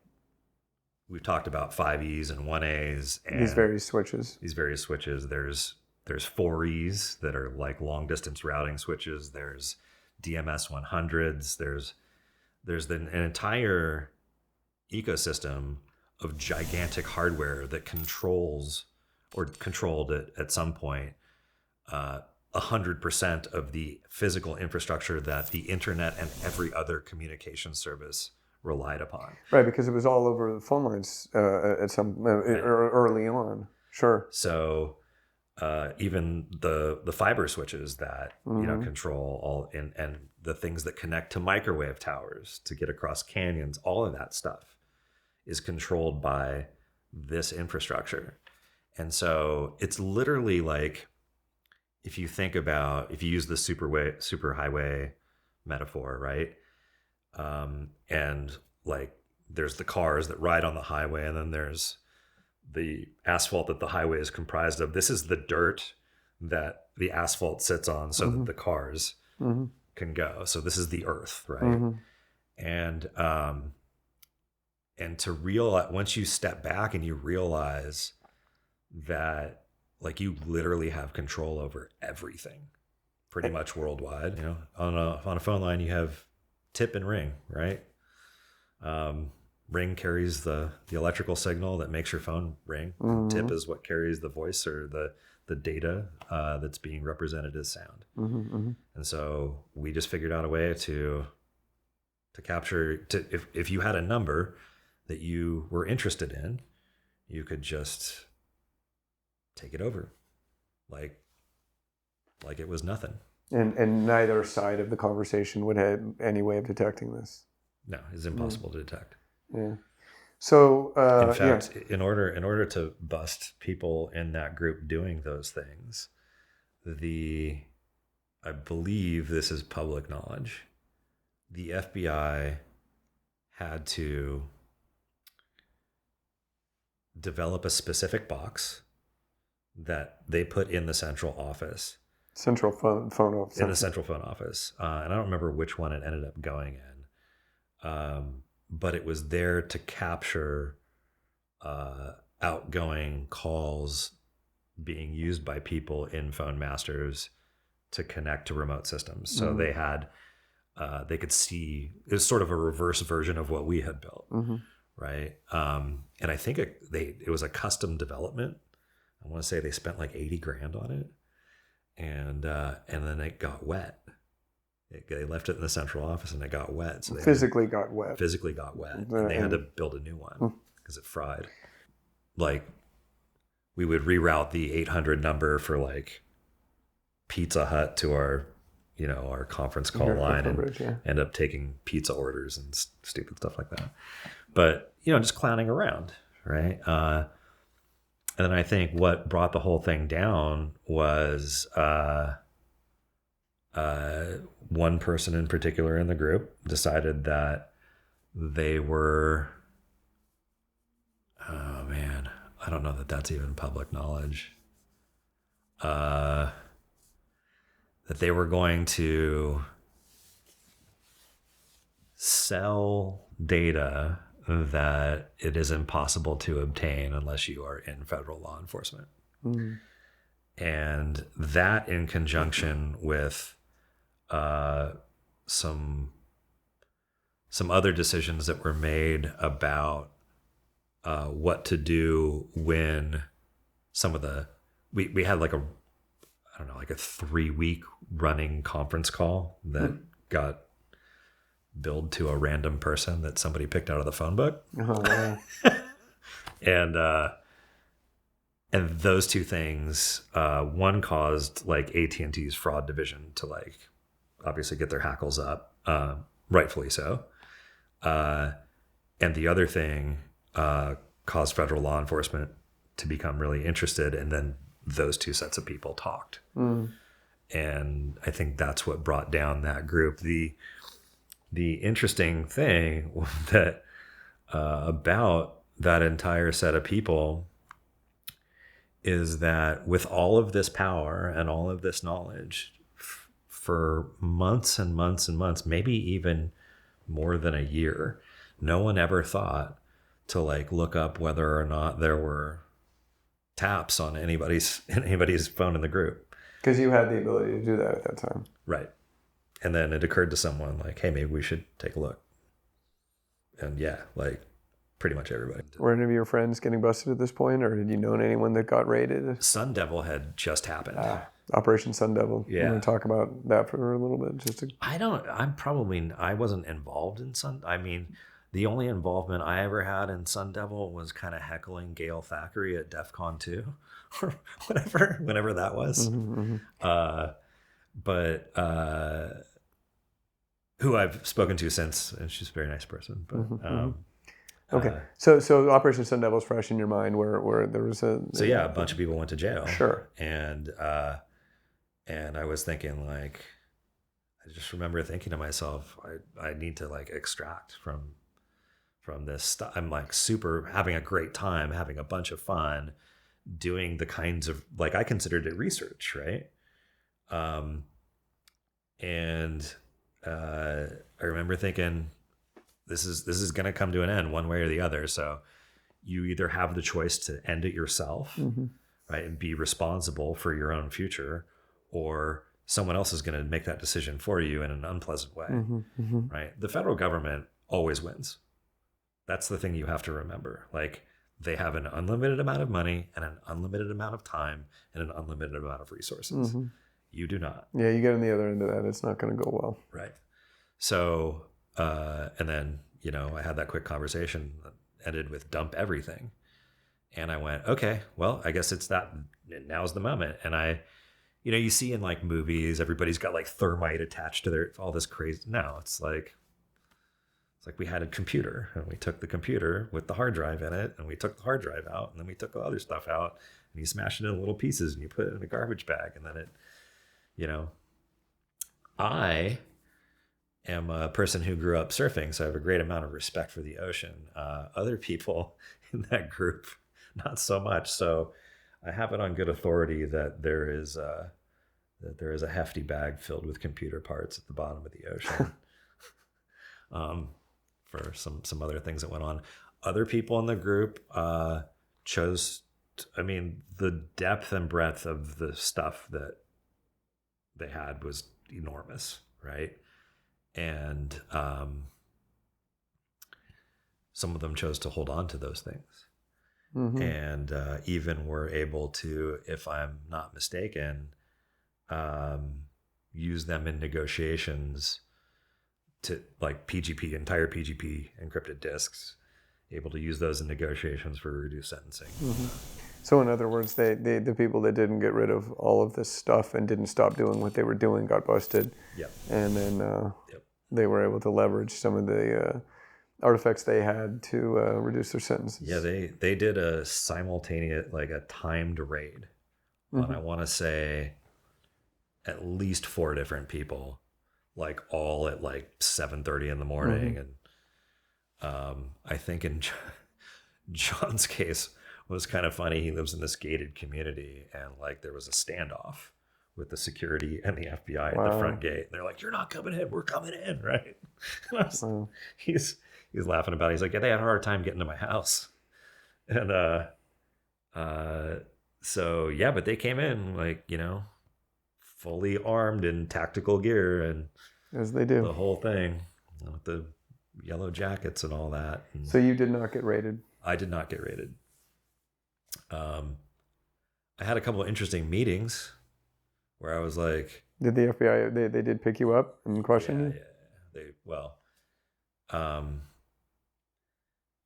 we've talked about 5Es and 1As and these various switches. There's 4Es that are like long distance routing switches. There's DMS 100s. There's an entire ecosystem of gigantic hardware that controls or controlled at some point 100% of the physical infrastructure that the internet and every other communication service relied upon. Right, because it was all over the phone lines at some early on. Sure. So even the fiber switches that control all and the things that connect to microwave towers to get across canyons, all of that stuff is controlled by this infrastructure. And so it's literally like, if you use the superhighway metaphor, right? And like, there's the cars that ride on the highway, and then there's the asphalt that the highway is comprised of. This is the dirt that the asphalt sits on so that the cars can go. So this is the earth, right? And to realize, once you step back and you realize that, like, you literally have control over everything pretty much worldwide. On a phone line, you have tip and ring, right? Ring carries the electrical signal that makes your phone ring. Tip is what carries the voice or the data that's being represented as sound. And so we just figured out a way to capture, if you had a number that you were interested in, you could just take it over like it was nothing. And neither side of the conversation would have any way of detecting this. No, it's impossible to detect. Yeah. So in fact, in order to bust people in that group doing those things, I believe this is public knowledge, the FBI had to develop a specific box that they put in the central office. Central phone office. In the central phone office. And I don't remember which one it ended up going in. But it was there to capture outgoing calls being used by people in Phonemasters to connect to remote systems. So they had, they could see, it was sort of a reverse version of what we had built, right? And I think it was a custom development. I want to say they spent like $80,000 on it. And then it got wet. They left it in the central office and it got wet. So they physically got wet. And they had to build a new one because it fried. Like, we would reroute the 800 number for like Pizza Hut to our conference call line and end up taking pizza orders and stupid stuff like that. But, just clowning around, right? And then I think what brought the whole thing down was one person in particular in the group decided that they were, oh man, I don't know that that's even public knowledge, that they were going to sell data that it is impossible to obtain unless you are in federal law enforcement. And that, in conjunction with some other decisions that were made about what to do when some of the we had like a 3-week running conference call that got billed to a random person that somebody picked out of the phone book. Oh, wow. and those two things, one caused like AT&T's fraud division to like obviously get their hackles up, rightfully so. And the other thing caused federal law enforcement to become really interested, and then those two sets of people talked. And I think that's what brought down that group. The interesting thing that about that entire set of people is that with all of this power and all of this knowledge, for months and months and months, maybe even more than a year, no one ever thought to like look up whether or not there were taps on anybody's phone in the group. Because you had the ability to do that at that time. Right. And then it occurred to someone like, hey, maybe we should take a look. And yeah, like pretty much everybody. Were any of your friends getting busted at this point, or had you known anyone that got raided? Sun Devil had just happened. Operation Sun Devil. Yeah. You want to talk about that for a little bit? I wasn't involved in the only involvement I ever had in Sun Devil was kind of heckling Gail Thackeray at DEF CON 2 or whenever that was. But who I've spoken to since, and she's a very nice person. But okay, so Operation Sun Devil is fresh in your mind, where there was a bunch of people went to jail. Sure. And I was thinking like, I just remember thinking to myself, I need to like extract from this stuff. I'm like super having a great time, having a bunch of fun, doing the kinds of like I considered it research, right? And I remember thinking, this is going to come to an end one way or the other. So you either have the choice to end it yourself, right, and be responsible for your own future, or someone else is going to make that decision for you in an unpleasant way, right? The federal government always wins. That's the thing you have to remember. Like, they have an unlimited amount of money and an unlimited amount of time and an unlimited amount of resources. You do not. Yeah, you get on the other end of that, it's not going to go well. Right. So, and then, I had that quick conversation that ended with dump everything. And I went, okay, well, I guess now's the moment. And you see in like movies, everybody's got like thermite attached to all this crazy. No, it's like we had a computer, and we took the computer with the hard drive in it, and we took the hard drive out, and then we took the other stuff out, and you smash it into little pieces, and you put it in a garbage bag, and then I am a person who grew up surfing, so I have a great amount of respect for the ocean. Other people in that group, not so much. So I have it on good authority that there is a hefty bag filled with computer parts at the bottom of the ocean. For some other things that went on. Other people in the group chose, the depth and breadth of the stuff that they had was enormous, right? And some of them chose to hold on to those things. And even were able to, if I'm not mistaken, use them in negotiations to like entire PGP encrypted disks, able to use those in negotiations for reduced sentencing. So in other words, the people that didn't get rid of all of this stuff and didn't stop doing what they were doing got busted. Yep. And then they were able to leverage some of the artifacts they had to reduce their sentences. Yeah, they did a simultaneous, like a timed raid on, I want to say, at least 4 different people, like all at like 7:30 in the morning. And I think in John's case was kind of funny. He lives in this gated community, and like there was a standoff with the security and the FBI at the front gate. They're like, "You're not coming in, we're coming in," right? He's laughing about it. He's like, "Yeah, they had a hard time getting to my house." And so yeah, but they came in like, fully armed in tactical gear, and as they do, the whole thing with the yellow jackets and all that. And so you did not get raided? I did not get raided. I had a couple of interesting meetings where I was like, did the FBI, they did pick you up and question you?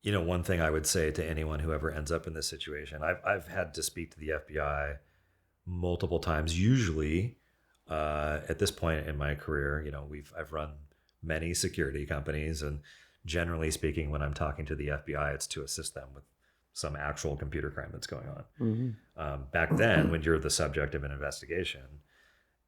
You know, one thing I would say to anyone who ever ends up in this situation, I've had to speak to the FBI multiple times. Usually, at this point in my career, you know, I've run many security companies, and generally speaking, when I'm talking to the FBI, it's to assist them with some actual computer crime that's going on. Mm-hmm. Back then, when you're the subject of an investigation,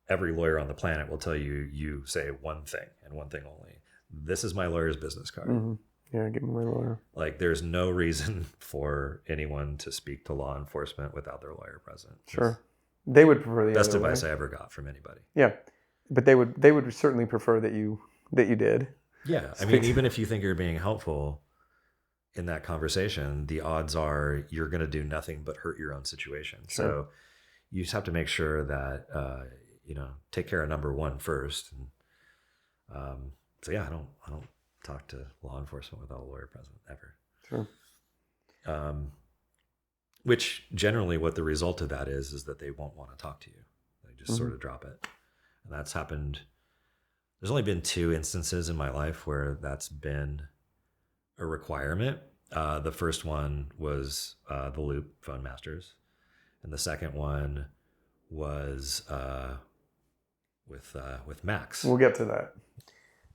every lawyer on the planet will tell you, you say one thing and one thing only. This is my lawyer's business card. Mm-hmm. Yeah, give me my lawyer. Like, there's no reason for anyone to speak to law enforcement without their lawyer present. Sure. They would prefer the best other advice way. I ever got from anybody. Yeah. But they would certainly prefer that you did. Yeah. I mean, even if you think you're being helpful in that conversation, the odds are you're going to do nothing but hurt your own situation. Sure. So you just have to make sure that, you know, take care of number one first. And, so yeah, I don't talk to law enforcement without a lawyer present ever. Sure. Which generally what the result of that is that they won't want to talk to you. They just Mm-hmm. sort of drop it. And that's happened. There's only been 2 instances in my life where that's been a requirement. The first one was the Loop Phonemasters, and the second one was with Max. We'll get to that.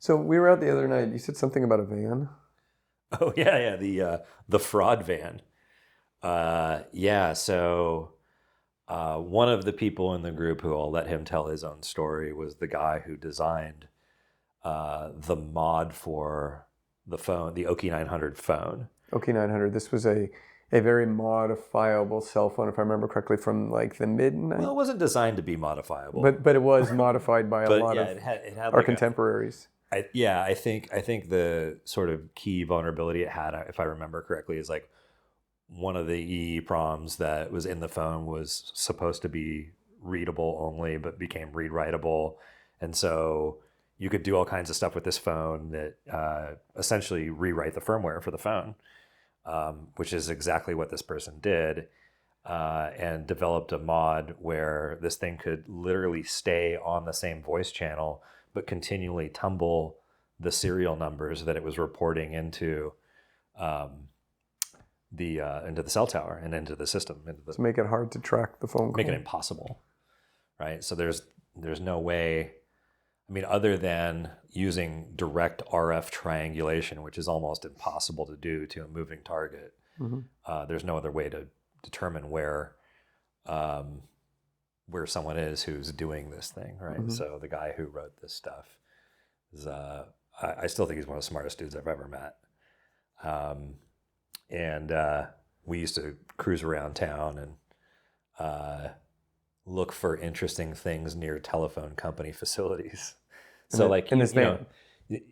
So we were out the other night. You said something about a van. Oh yeah, the fraud van. So one of the people in the group who I'll let him tell his own story was the guy who designed the mod for the phone, the Oki 900 phone. Oki 900. This was a very modifiable cell phone, if I remember correctly, from like the mid-90s. Well, it wasn't designed to be modifiable, But it was modified by a lot of it had our like contemporaries. I think the sort of key vulnerability it had, if I remember correctly, is like one of the EEPROMs that was in the phone was supposed to be readable only, but became read-writable, and so you could do all kinds of stuff with this phone that essentially rewrite the firmware for the phone, which is exactly what this person did, and developed a mod where this thing could literally stay on the same voice channel but continually tumble the serial numbers that it was reporting into the cell tower and into the system. To make it hard to track the phone call. Make it impossible, right? So there's no way, I mean, other than using direct RF triangulation, which is almost impossible to do to a moving target. Mm-hmm. There's no other way to determine where someone is who's doing this thing, right? Mm-hmm. So the guy who wrote this stuff is, I still think he's one of the smartest dudes I've ever met. And we used to cruise around town and look for interesting things near telephone company facilities. So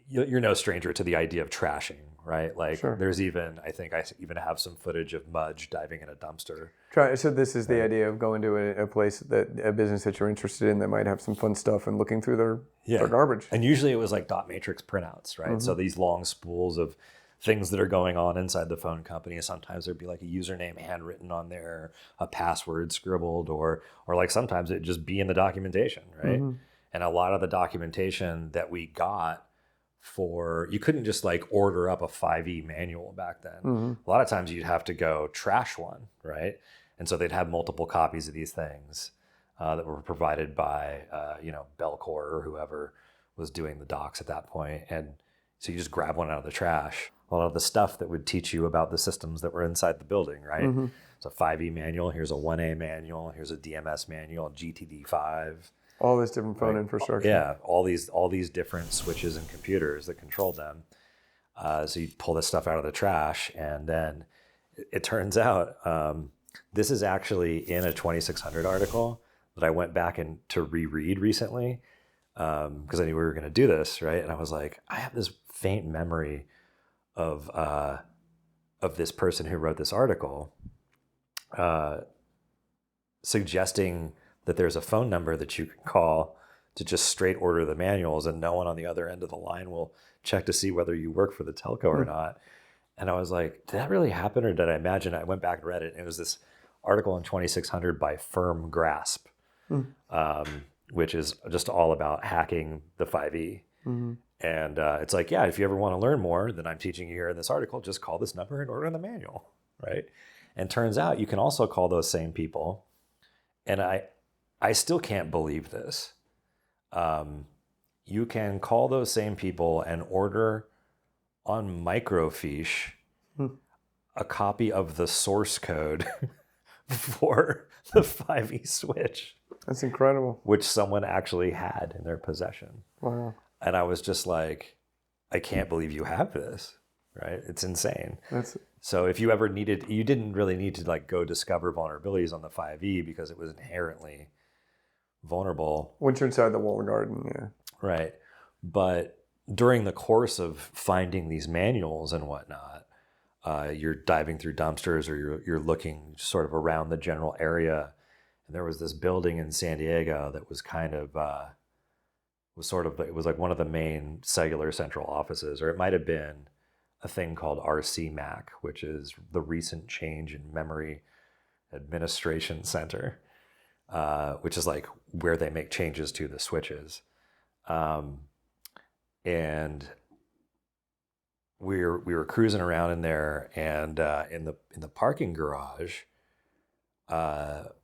you're no stranger to the idea of trashing, right? Like Sure. there's even, I think I even have some footage of Mudge diving in a dumpster. So this is the idea of going to a place, a business that you're interested in that might have some fun stuff, and looking through their garbage. And usually it was like dot matrix printouts, right? Mm-hmm. So these long spools of things that are going on inside the phone company. Sometimes there'd be like a username handwritten on there, a password scribbled, or like sometimes it'd just be in the documentation, right? Mm-hmm. And a lot of the documentation that we got you couldn't just like order up a 5e manual back then. Mm-hmm. A lot of times you'd have to go trash one, right? And so they'd have multiple copies of these things that were provided by, Belcor or whoever was doing the docs at that point. And so you just grab one out of the trash. A lot of the stuff that would teach you about the systems that were inside the building, right? Mm-hmm. So 5e manual, here's a 1A manual, here's a DMS manual, GTD5. All this different phone infrastructure. Yeah, all these different switches and computers that controlled them. So you pull this stuff out of the trash, and then it turns out this is actually in a 2600 article that I went back to reread recently because I knew we were going to do this, right? And I was like, I have this faint memory of this person who wrote this article suggesting that there's a phone number that you can call to just straight order the manuals, and no one on the other end of the line will check to see whether you work for the telco or not. And I was like, did that really happen, or did I imagine it? I went back and read it, and it was this article in 2600 by Firm Grasp, which is just all about hacking the 5e. And it's like, yeah, if you ever want to learn more than I'm teaching you here in this article, just call this number and order in the manual, right? And turns out you can also call those same people. And I still can't believe this. You can call those same people and order on microfiche a copy of the source code for the 5e switch. That's incredible. Which someone actually had in their possession. Wow. And I was just like, I can't believe you have this, right? It's insane. So if you ever needed, you didn't really need to like go discover vulnerabilities on the 5e because it was inherently vulnerable. Once you're inside the walled garden, yeah. Right. But during the course of finding these manuals and whatnot, you're diving through dumpsters, or you're looking sort of around the general area. And there was this building in San Diego that was kind of, it was like one of the main cellular central offices, or it might have been a thing called RCMAC, which is the Recent Change in Memory Administration Center, which is like where they make changes to the switches. And we were cruising around in there, and in the parking garage,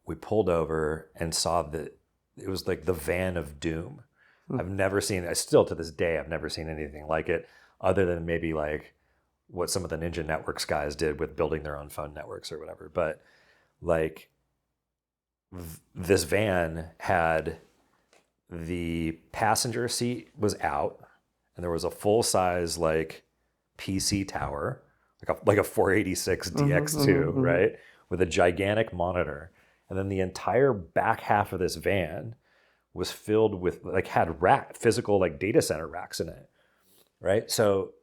we pulled over and saw that it was like the van of doom. I've never seen, still to this day, I've never seen anything like it, other than maybe like what some of the Ninja Networks guys did with building their own phone networks or whatever. But like this van had, the passenger seat was out, and there was a full size like PC tower, like a 486 DX2, right? With a gigantic monitor. And then the entire back half of this van was filled with, like, had physical like data center racks in it, right? So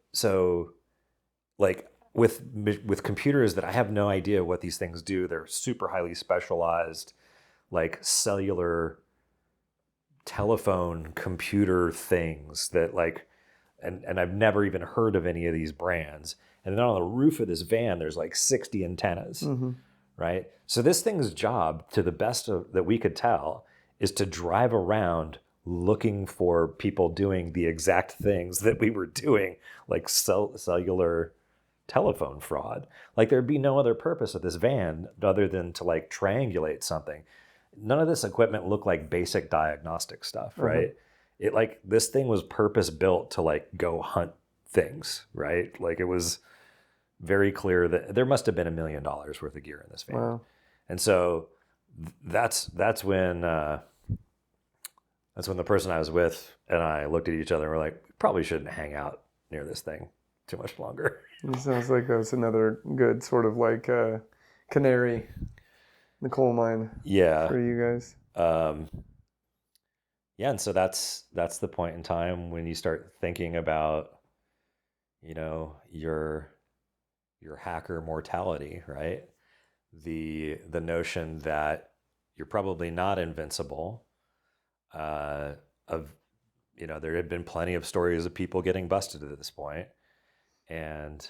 like with computers that I have no idea what these things do. They're super highly specialized, like cellular telephone computer things that like, and I've never even heard of any of these brands. And then on the roof of this van, there's like 60 antennas, right? So this thing's job, to the best that we could tell, is to drive around looking for people doing the exact things that we were doing, like cellular telephone fraud. Like there'd be no other purpose of this van other than to like triangulate something. None of this equipment looked like basic diagnostic stuff, right? It like, this thing was purpose built to like go hunt things, right? Like it was very clear that there must have been $1 million worth of gear in this van. Wow. And so that's when the person I was with and I looked at each other and we're like, we probably shouldn't hang out near this thing too much longer. It sounds like that's another good sort of like canary in the coal mine. Yeah. For you guys. Yeah, and so that's the point in time when you start thinking about, you know, your hacker mortality, right? The notion that you're probably not invincible. There had been plenty of stories of people getting busted at this point, and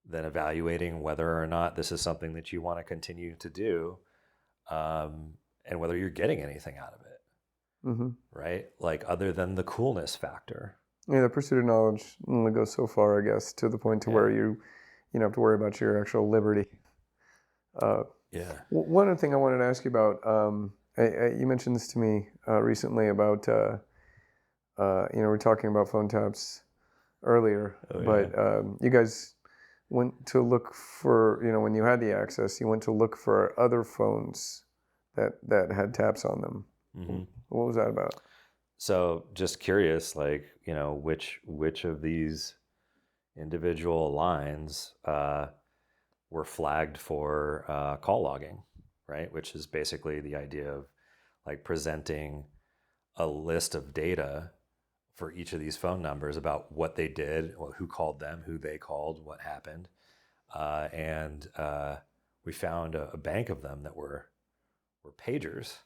then evaluating whether or not this is something that you want to continue to do, and whether you're getting anything out of it. Right? Like other than the coolness factor. Yeah, the pursuit of knowledge only goes so far, I guess, to the point to where you have to worry about your actual liberty. One other thing I wanted to ask you about, you mentioned this to me recently about, we're talking about phone taps earlier, but you guys went to look for, when you had the access, you went to look for other phones that had taps on them. What was that about? So just curious, like, which of these individual lines were flagged for call logging, right? Which is basically the idea of like presenting a list of data for each of these phone numbers about what they did, who called them, who they called, what happened. And we found a bank of them that were pagers.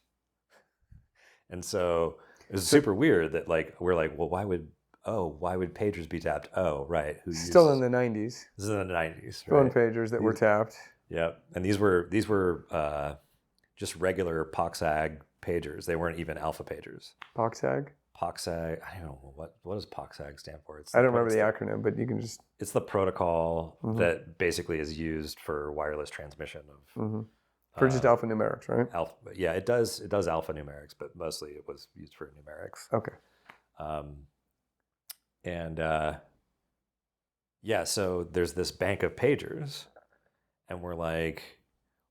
And so it was super weird that like, we're like, well, why would oh, why would pagers be tapped? Oh, right. Still in the 90s. This is in the 90s. Phone Right? pagers that were tapped. Yep. And these were just regular POXAG pagers. They weren't even alpha pagers. POXAG? POXAG, I don't know, what does POXAG stand for? I don't remember the acronym, but you can just... It's the protocol that basically is used for wireless transmission of... For just alphanumerics, right? Alpha, yeah, it does alphanumerics, but mostly it was used for numerics. Okay. Yeah, so there's this bank of pagers, and we're like,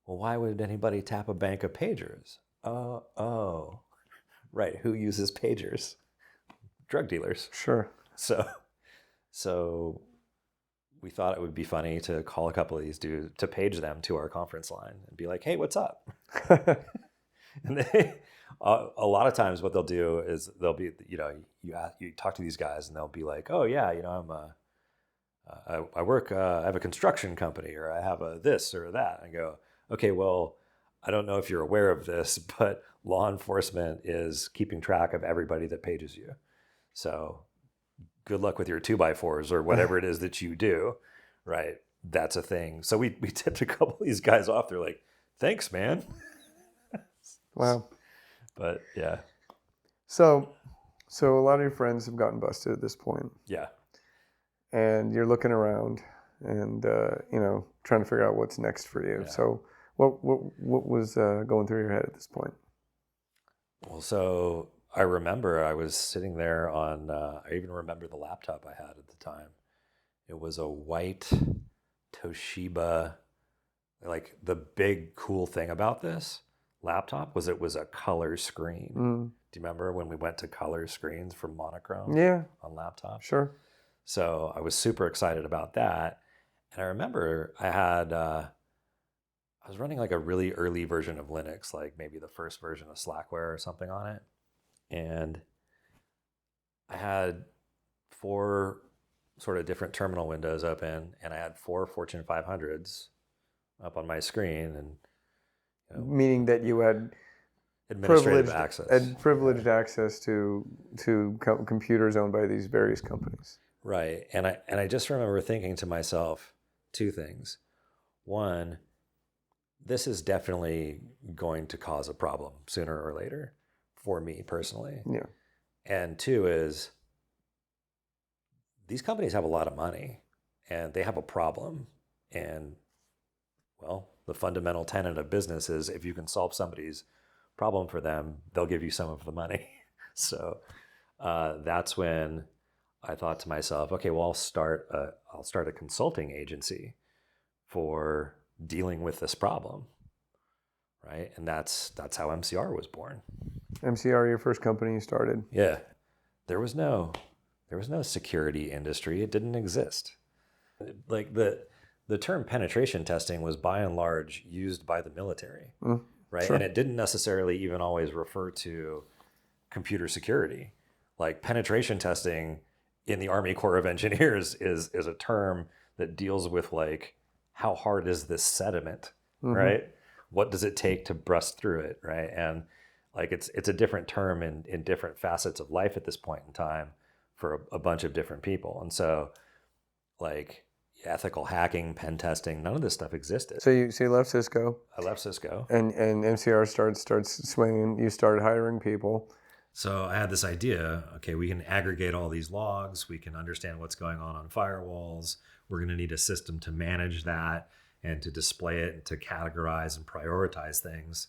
well, why would anybody tap a bank of pagers? Oh, right. Who uses pagers? Drug dealers. Sure. So we thought it would be funny to call a couple of these dudes, to page them to our conference line and be like, hey, what's up? And they, a lot of times what they'll do is they'll be, you talk to these guys and they'll be like, oh yeah, I work, I have a construction company, or I have a this or that. And I go, okay, well, I don't know if you're aware of this, but law enforcement is keeping track of everybody that pages you. So good luck with your 2x4s or whatever it is that you do, right? That's a thing. So we tipped a couple of these guys off. They're like, thanks, man. Wow. But yeah. So a lot of your friends have gotten busted at this point. Yeah. And you're looking around and, trying to figure out what's next for you. Yeah. So what was going through your head at this point? Well, so I remember I was sitting there on, I even remember the laptop I had at the time. It was a white Toshiba. Like, the big cool thing about this laptop was it was a color screen. Do you remember when we went to color screens for monochrome? Yeah. On laptops? Sure. So I was super excited about that. And I remember I was running like a really early version of Linux, like maybe the first version of Slackware or something on it. And I had 4 sort of different terminal windows open, and I had 4 Fortune 500s up on my screen. And meaning that you had administrative access. Privileged access to computers owned by these various companies. Right. And I just remember thinking to myself 2 things. One, this is definitely going to cause a problem sooner or later for me personally. Yeah. And 2 is, these companies have a lot of money and they have a problem. And, well, the fundamental tenet of business is if you can solve somebody's problem for them, they'll give you some of the money. So that's when I thought to myself, okay, well, I'll start a consulting agency for dealing with this problem, right? And that's how MCR was born. MCR, your first company you started? Yeah, there was no security industry. It didn't exist. Like the term penetration testing was by and large used by the military, right? Sure. And it didn't necessarily even always refer to computer security. Like, penetration testing in the Army Corps of Engineers is a term that deals with, like, how hard is this sediment, right? What does it take to bust through it, right? And like, it's a different term in different facets of life at this point in time for a bunch of different people. And so, like, ethical hacking, pen testing, none of this stuff existed. So you left Cisco. I left Cisco. And MCR starts swinging. You started hiring people. So I had this idea, okay, we can aggregate all these logs. We can understand what's going on firewalls. We're going to need a system to manage that and to display it and to categorize and prioritize things,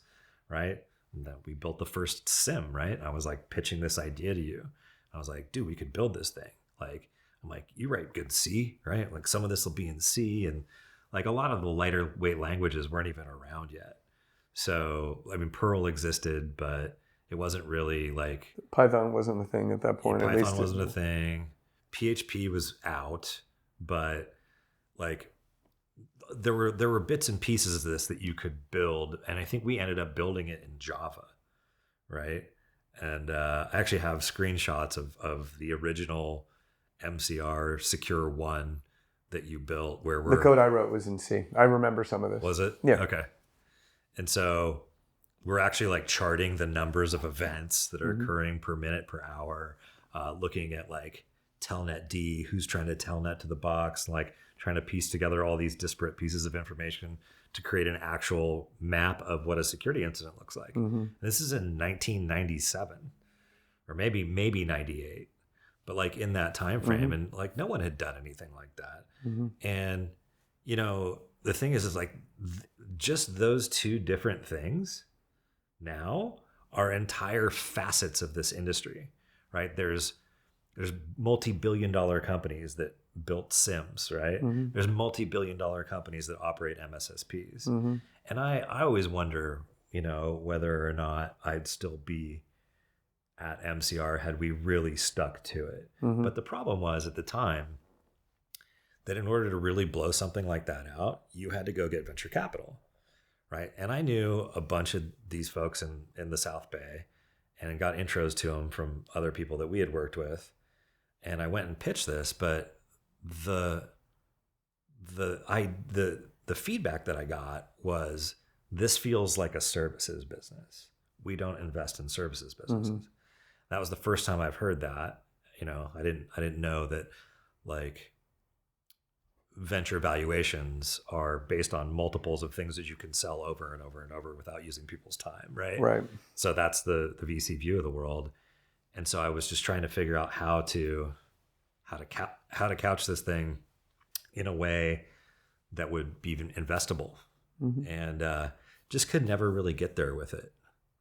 right? And then we built the first SIM, right? I was like pitching this idea to you. I was like, dude, we could build this thing. Like, I'm like, you write good C, right? Like, some of this will be in C, and like a lot of the lighter weight languages weren't even around yet. So, I mean, Perl existed, but it wasn't really like... Python wasn't a thing at that point. Yeah, Python wasn't a thing. PHP was out, but like there were bits and pieces of this that you could build, and I think we ended up building it in Java, right? And I actually have screenshots of the original MCR Secure 1 that you built, where the code I wrote was in C. I remember some of this. Was it? Yeah. Okay. And so we're actually like charting the numbers of events that are occurring per minute, per hour, looking at like telnet D, who's trying to telnet to the box, like trying to piece together all these disparate pieces of information to create an actual map of what a security incident looks like. This is in 1997 or maybe 98, but like in that time frame, and like no one had done anything like that. And you know, the thing is like just those two different things now are entire facets of this industry, right? There's multi-billion-dollar companies that built SIMs, right? There's multi-billion-dollar companies that operate MSSPs. And I always wonder, you know, whether or not I'd still be at MCR had we really stuck to it. But the problem was at the time that in order to really blow something like that out, you had to go get venture capital, right? And I knew a bunch of these folks in the South Bay and got intros to them from other people that we had worked with. And I went and pitched this, but the feedback that I got was, this feels like a services business. We don't invest in services businesses. That was the first time I've heard that. You know, I didn't know that like venture valuations are based on multiples of things that you can sell over and over and over without using people's time, right? Right. So that's the VC view of the world. And so I was just trying to figure out how to couch this thing in a way that would be even investable, and just could never really get there with it,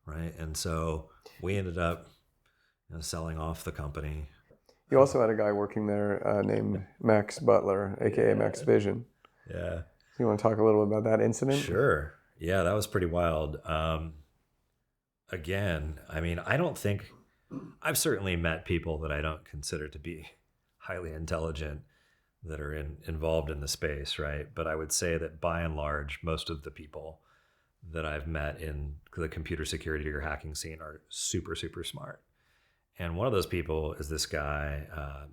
right? And so we ended up, you know, selling off the company. You also had a guy working there named Max Butler, aka MaxVision. Yeah. You want to talk a little bit about that incident? Sure. Yeah, that was pretty wild. Again, I mean, I've certainly met people that I don't consider to be highly intelligent that are involved in the space, right? But I would say that by and large, most of the people that I've met in the computer security or hacking scene are super, super smart. And one of those people is this guy,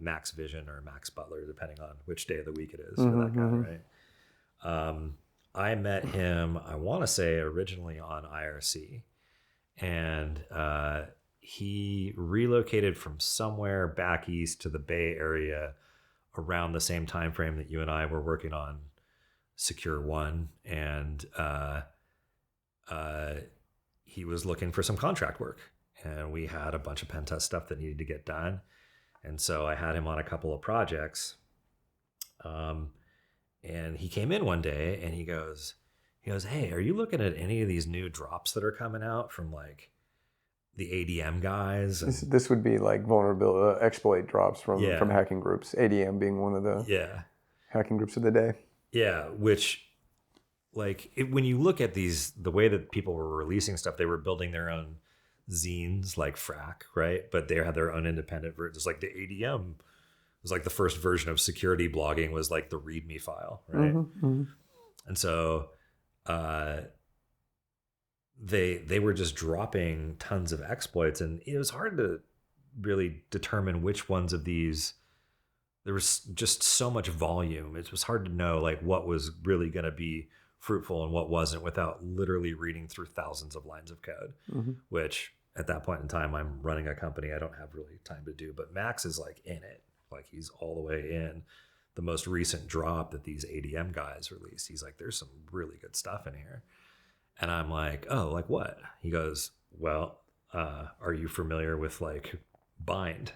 MaxVision or Max Butler, depending on which day of the week it is for that guy, right? I met him, I want to say originally on IRC, and he relocated from somewhere back east to the Bay Area around the same time frame that you and I were working on Secure One, and he was looking for some contract work. And we had a bunch of pen test stuff that needed to get done. And so I had him on a couple of projects. And he came in one day and he goes, "Hey, are you looking at any of these new drops that are coming out from like the ADM guys?" And This would be like vulnerability exploit drops from hacking groups. ADM being one of the hacking groups of the day. Yeah, which like when you look at these, the way that people were releasing stuff, they were building their own zines like Frack, right? But they had their own independent versions. Like the ADM was like the first version of security blogging was like the README file, right? And so they were just dropping tons of exploits, and it was hard to really determine which ones of these. There was just so much volume. It was hard to know like what was really going to be fruitful and what wasn't without literally reading through thousands of lines of code, which at that point in time, I'm running a company. I don't have really time to do, but Max is like in it. Like he's all the way in. The most recent drop that these ADM guys released, he's like, there's some really good stuff in here. And I'm like, oh, like what? He goes, well, are you familiar with like Bind?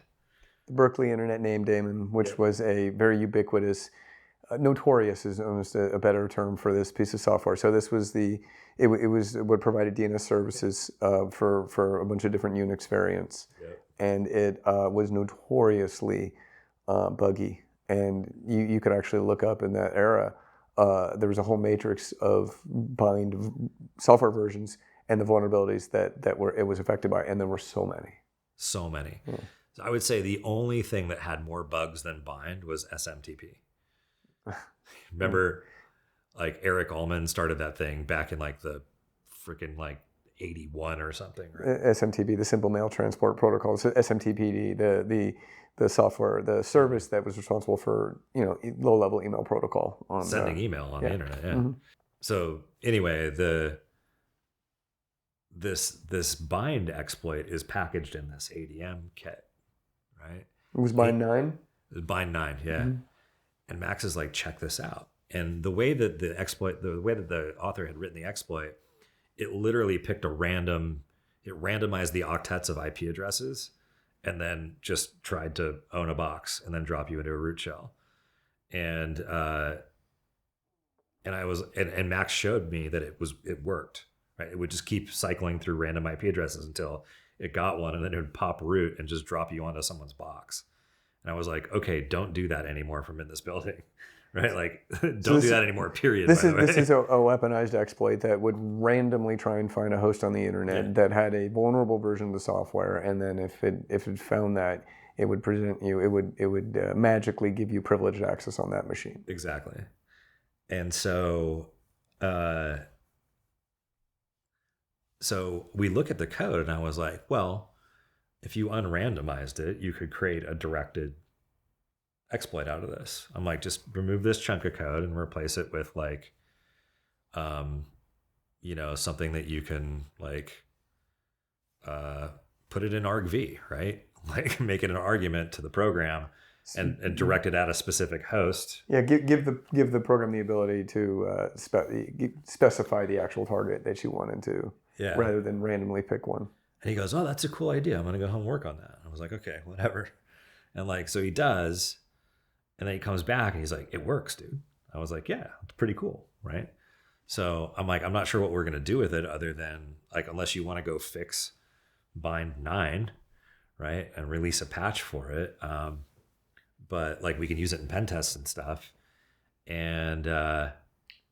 The Berkeley Internet Name Daemon, which was a very ubiquitous, notorious is almost a better term for this piece of software. So this was it was what provided DNS services for a bunch of different Unix variants, and it was notoriously buggy. And you could actually look up in that era. There was a whole matrix of Bind software versions and the vulnerabilities that it was affected by, and there were so many. Yeah. So I would say the only thing that had more bugs than Bind was SMTP. Remember, like Eric Allman started that thing back in like the freaking like 81 or something, right? SMTP, the Simple Mail Transport Protocol. So SMTPD, the software, the service that was responsible for low-level email protocol on sending email on the internet. Yeah. So anyway, this Bind exploit is packaged in this ADM kit, right? It was Bind 9. Bind 9, yeah. And Max is like, check this out. And the way that the way that the author had written the exploit, it literally picked it randomized the octets of IP addresses, and then just tried to own a box and then drop you into a root shell. And Max showed me that it worked. Right? It would just keep cycling through random IP addresses until it got one, and then it would pop root and just drop you onto someone's box. And I was like, okay, don't do that anymore from in this building, right? Like, don't do that anymore, period. This is a weaponized exploit that would randomly try and find a host on the internet that had a vulnerable version of the software, and then if it found that, it would present you, it would magically give you privileged access on that machine. Exactly. And so we look at the code, and I was like, well, if you unrandomized it, you could create a directed exploit out of this. I'm like, just remove this chunk of code and replace it with like, something that you can like, put it in argv, right? Like make it an argument to the program and direct it at a specific host. Yeah, give the program the ability to specify the actual target that you want into, rather than randomly pick one. And he goes, oh, that's a cool idea. I'm going to go home and work on that. I was like, okay, whatever. And like, so he does. And then he comes back and he's like, it works, dude. I was like, yeah, it's pretty cool. Right. So I'm like, I'm not sure what we're going to do with it other than like, unless you want to go fix bind 9, right, and release a patch for it. But like we can use it in pen tests and stuff. And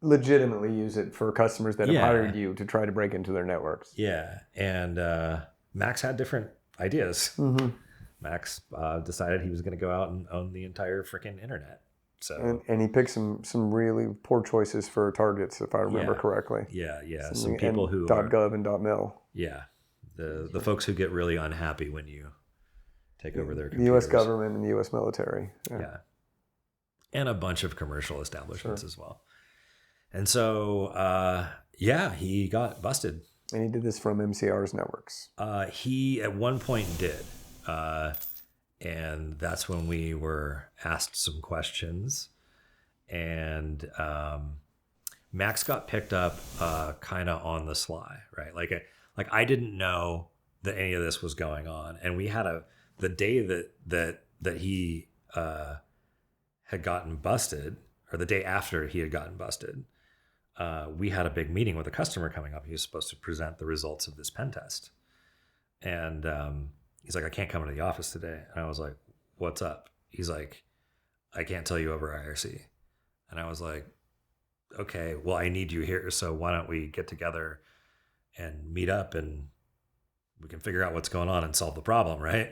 legitimately use it for customers that have hired you to try to break into their networks. Yeah. And Max had different ideas. Mm-hmm. Max decided he was going to go out and own the entire freaking internet. So and he picked some really poor choices for targets, if I remember correctly. Yeah. Some people who .gov and .mil. Yeah. The folks who get really unhappy when you take over their computers. The U.S. government and the U.S. military. Yeah. And a bunch of commercial establishments as well. And so, he got busted. And he did this from MCR's networks. He at one point did. And that's when we were asked some questions. And Max got picked up kind of on the sly, right? Like I didn't know that any of this was going on. And we had the day that he had gotten busted, or the day after he had gotten busted, we had a big meeting with a customer coming up. He was supposed to present the results of this pen test. And he's like, I can't come into the office today. And I was like, what's up? He's like, I can't tell you over IRC. And I was like, okay, well, I need you here. So why don't we get together and meet up and we can figure out what's going on and solve the problem, right?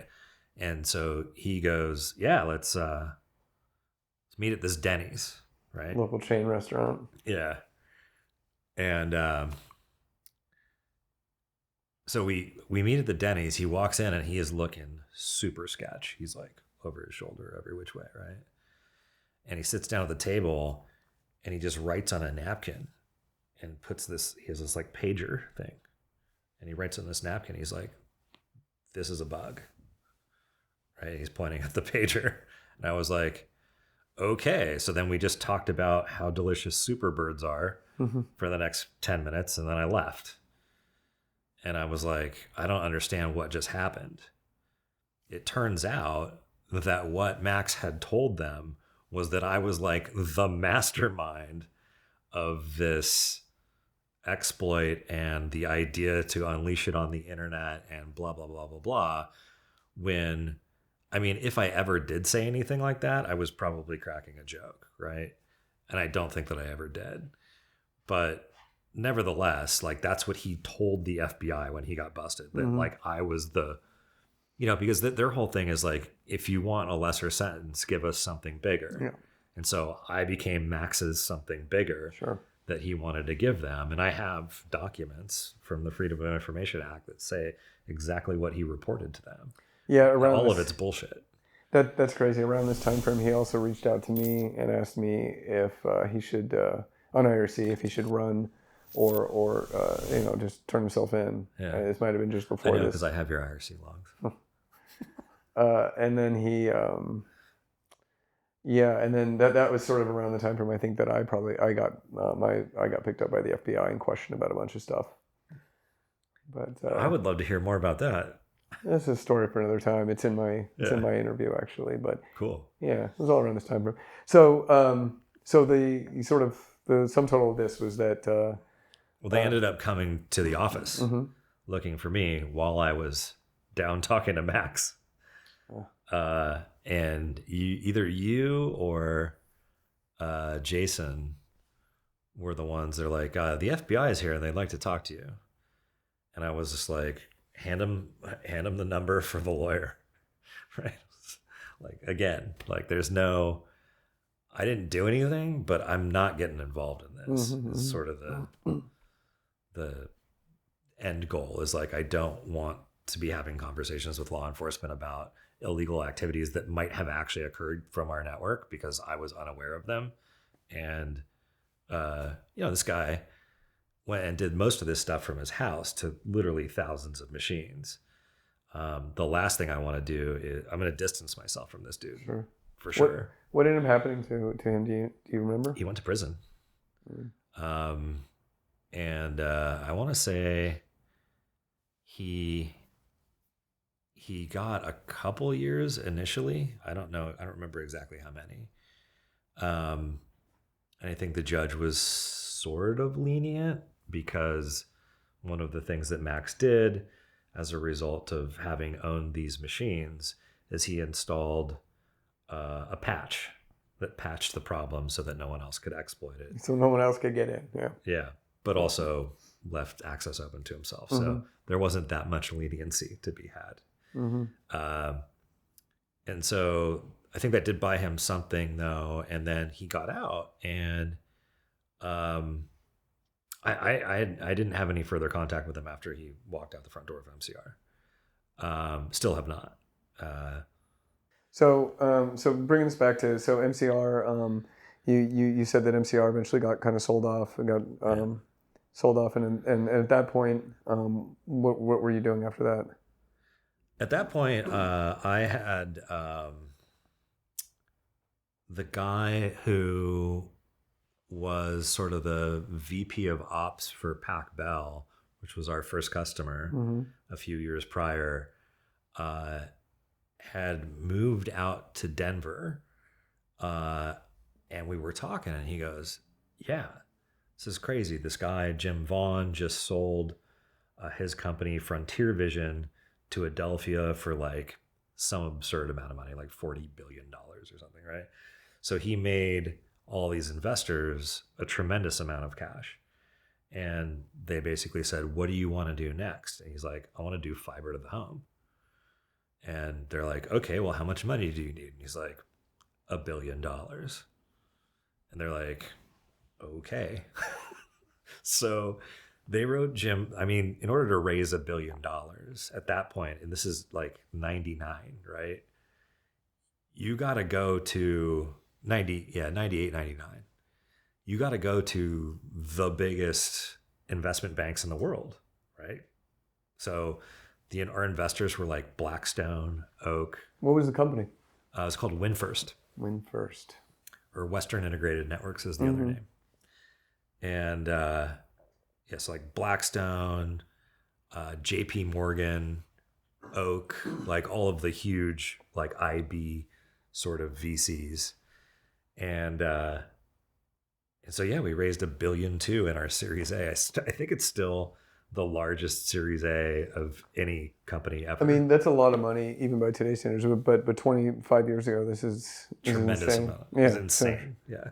And so he goes, yeah, let's meet at this Denny's, right? Local chain restaurant. Yeah. And so we meet at the Denny's. He walks in and he is looking super sketch. He's like over his shoulder every which way, right? And he sits down at the table and he just writes on a napkin and puts this, he has this like pager thing. And he writes on this napkin, he's like, this is a bug, right? He's pointing at the pager. And I was like, okay. So then we just talked about how delicious super birds are for the next 10 minutes. And then I left. And I was like, I don't understand what just happened. It turns out that what Max had told them was that I was like the mastermind of this exploit and the idea to unleash it on the internet and blah, blah, blah, blah, blah. When, I mean, if I ever did say anything like that, I was probably cracking a joke, right? And I don't think that I ever did. But nevertheless, like that's what he told the FBI when he got busted, that like I was the, because their whole thing is like, if you want a lesser sentence, give us something bigger. Yeah. And so I became Max's something bigger that he wanted to give them. And I have documents from the Freedom of Information Act that say exactly what he reported to them. Yeah, around all of it's bullshit. That's crazy. Around this time frame, he also reached out to me and asked me if he should, on IRC, if he should run or just turn himself in. Yeah. This might have been just before this. Because I have your IRC logs. And then he Yeah, and then that was sort of around the time frame I think that I got picked up by the FBI and questioned about a bunch of stuff. But I would love to hear more about that. That's a story for another time. It's in my interview actually, but Cool. yeah, it was all around this time frame. So so the sum total of this was that Well, they ended up coming to the office looking for me while I was down talking to Max. And either you or Jason were the ones that are like, the FBI is here and they'd like to talk to you. And I was just like, hand him the number for the lawyer, right? Like, again, like I didn't do anything, but I'm not getting involved in this. It's sort of the end goal is like, I don't want to be having conversations with law enforcement about illegal activities that might have actually occurred from our network because I was unaware of them. And, this guy went and did most of this stuff from his house to literally thousands of machines. The last thing I want to do is I'm going to distance myself from this dude. Sure. For sure. What ended up happening to him? Do you remember? He went to prison. And I want to say he got a couple years initially. I don't know. I don't remember exactly how many. And I think the judge was sort of lenient because one of the things that Max did as a result of having owned these machines is he installed a patch that patched the problem so that no one else could exploit it. So no one else could get in. Yeah. Yeah. But also left access open to himself. So there wasn't that much leniency to be had. And so I think that did buy him something though. And then he got out and I didn't have any further contact with him after he walked out the front door of MCR. Still have not. So bringing this back to MCR, you said that MCR eventually got kind of sold off and and at that point, what were you doing after that? At that point, I had the guy who was sort of the VP of Ops for Pac Bell, which was our first customer a few years prior, had moved out to Denver. And we were talking and he goes, yeah, this is crazy. This guy, Jim Vaughn, just sold his company Frontier Vision to Adelphia for like some absurd amount of money, like $40 billion or something, right? So he made all these investors a tremendous amount of cash. And they basically said, what do you want to do next? And he's like, I want to do fiber to the home. And they're like, okay, well, how much money do you need? And he's like, $1 billion. And they're like, okay. So they wrote Jim, in order to raise $1 billion at that point, and this is like 99, right? You got to go to 98, 99. You got to go to the biggest investment banks in the world, right? So our investors were like Blackstone, Oak. What was the company? It's called WinFirst. WinFirst. Or Western Integrated Networks is the other name. And yes, like Blackstone, JP Morgan, Oak, like all of the huge like IB sort of VCs. And so, yeah, we raised $1.2 billion in our Series A. I think it's still the largest Series A of any company ever. That's a lot of money, even by today's standards. But 25 years ago, this is tremendous insane. amount. Yeah, it's insane. Yeah.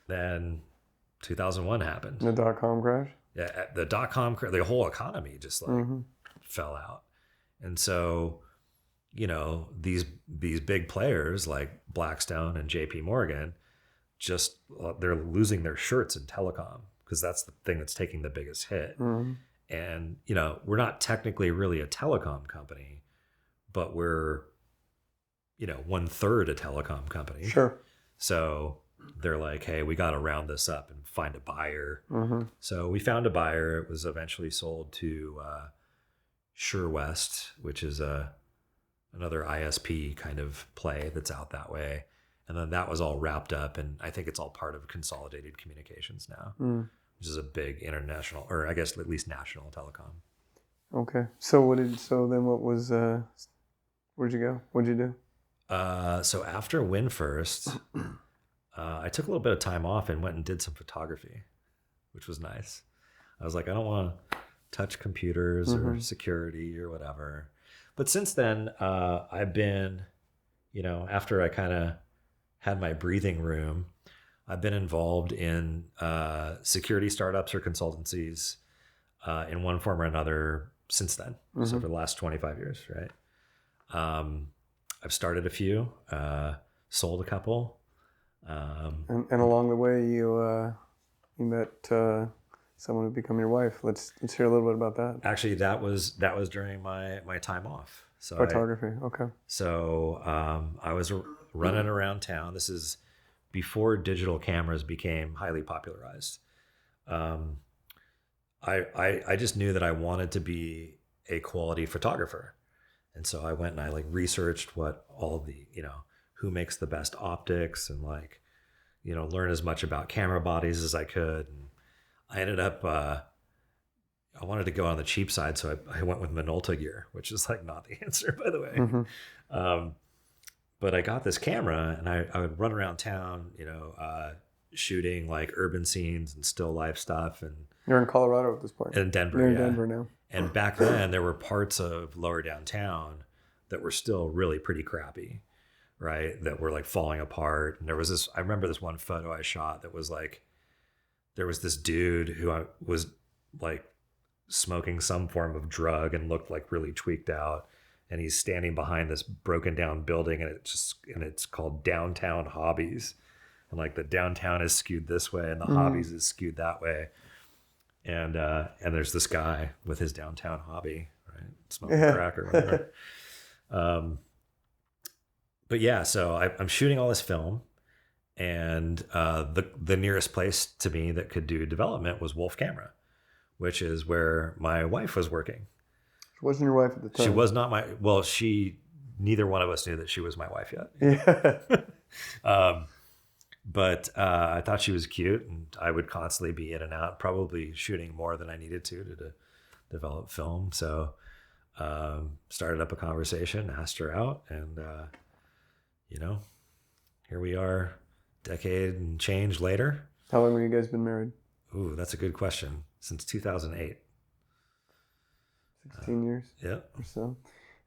Then 2001 happened. The dot-com crash? Yeah, the dot-com crash, the whole economy just like fell out. And so, these big players like Blackstone and JP Morgan, just they're losing their shirts in telecom because that's the thing that's taking the biggest hit. And, we're not technically really a telecom company, but we're, 1/3 a telecom company. Sure. So they're like, hey, we got to round this up and find a buyer. So we found a buyer. It was eventually sold to SureWest, which is another ISP kind of play that's out that way. And then that was all wrapped up, and I think it's all part of Consolidated Communications now, which is a big international, or I guess at least national telecom. Okay. So then what was, where'd you go? What'd you do? So after WinFirst, I took a little bit of time off and went and did some photography, which was nice. I was like, I don't want to touch computers or security or whatever. But since then, I've been, after I kind of had my breathing room, I've been involved in security startups or consultancies in one form or another since then. So for the last 25 years, right? I've started a few, sold a couple. And along the way, you met someone who became your wife. Let's hear a little bit about that. Actually, that was during my time off. So Photography. Okay. So I was running around town. This is before digital cameras became highly popularized. I just knew that I wanted to be a quality photographer. And so I went and I researched what all the, who makes the best optics and learn as much about camera bodies as I could. And I ended up, I wanted to go on the cheap side. So I went with Minolta gear, which is not the answer, by the way. But I got this camera and I would run around town, shooting urban scenes and still life stuff. And you're in Colorado at this point. In Denver. You're in Denver now. And back then there were parts of lower downtown that were still really pretty crappy, right? That were falling apart. And there was I remember this one photo I shot that was there was this dude who was smoking some form of drug and looked really tweaked out. And he's standing behind this broken down building and it's called Downtown Hobbies. And the downtown is skewed this way and the hobbies is skewed that way. And there's this guy with his downtown hobby, right? Smoking crack or whatever. But yeah, so I'm shooting all this film, and the nearest place to me that could do development was Wolf Camera, which is where my wife was working. She wasn't your wife at the time. She was not neither one of us knew that she was my wife yet. Yeah. But I thought she was cute, and I would constantly be in and out, probably shooting more than I needed to develop film. So started up a conversation, asked her out, and here we are, decade and change later. How long have you guys been married? Ooh, that's a good question. Since 2008. 16 years. Yeah. Or so.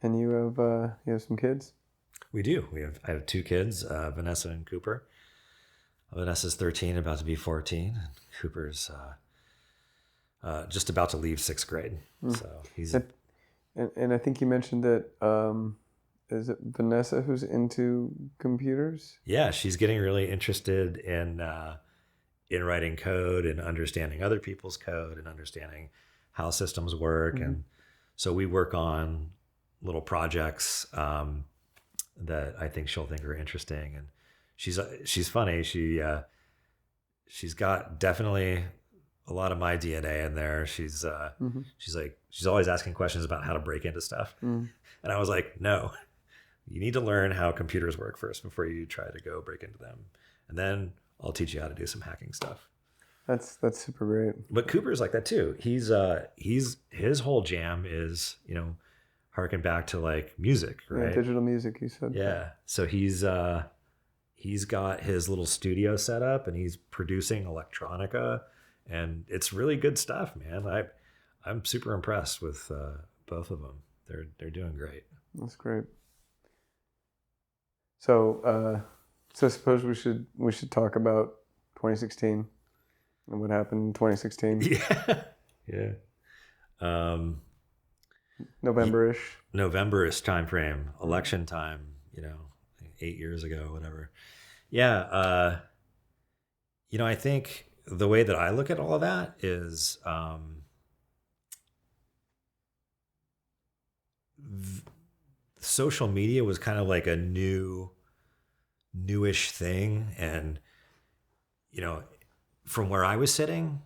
And you have some kids? We do. I have two kids, Vanessa and Cooper. Vanessa's 13, about to be 14. And Cooper's just about to leave 6th grade. So he's. And I think you mentioned that. Is it Vanessa who's into computers? Yeah, she's getting really interested in writing code and understanding other people's code and understanding how systems work. And so we work on little projects that I think she'll think are interesting. And she's funny. She's got definitely a lot of my DNA in there. She's always asking questions about how to break into stuff. And I was like, no, you need to learn how computers work first before you try to go break into them. And then I'll teach you how to do some hacking stuff. That's super great. But Cooper's like that too. He's his whole jam is, harken back to music, right? Yeah, digital music, you said. Yeah. So he's got his little studio set up and he's producing electronica, and it's really good stuff, man. I'm super impressed with both of them. They're doing great. That's great. So suppose we should talk about 2016 and what happened in 2016. Yeah. November-ish time frame, election time, 8 years ago, whatever. Yeah. I think the way that I look at all of that is social media was kind of like a newish thing. And, from where I was sitting,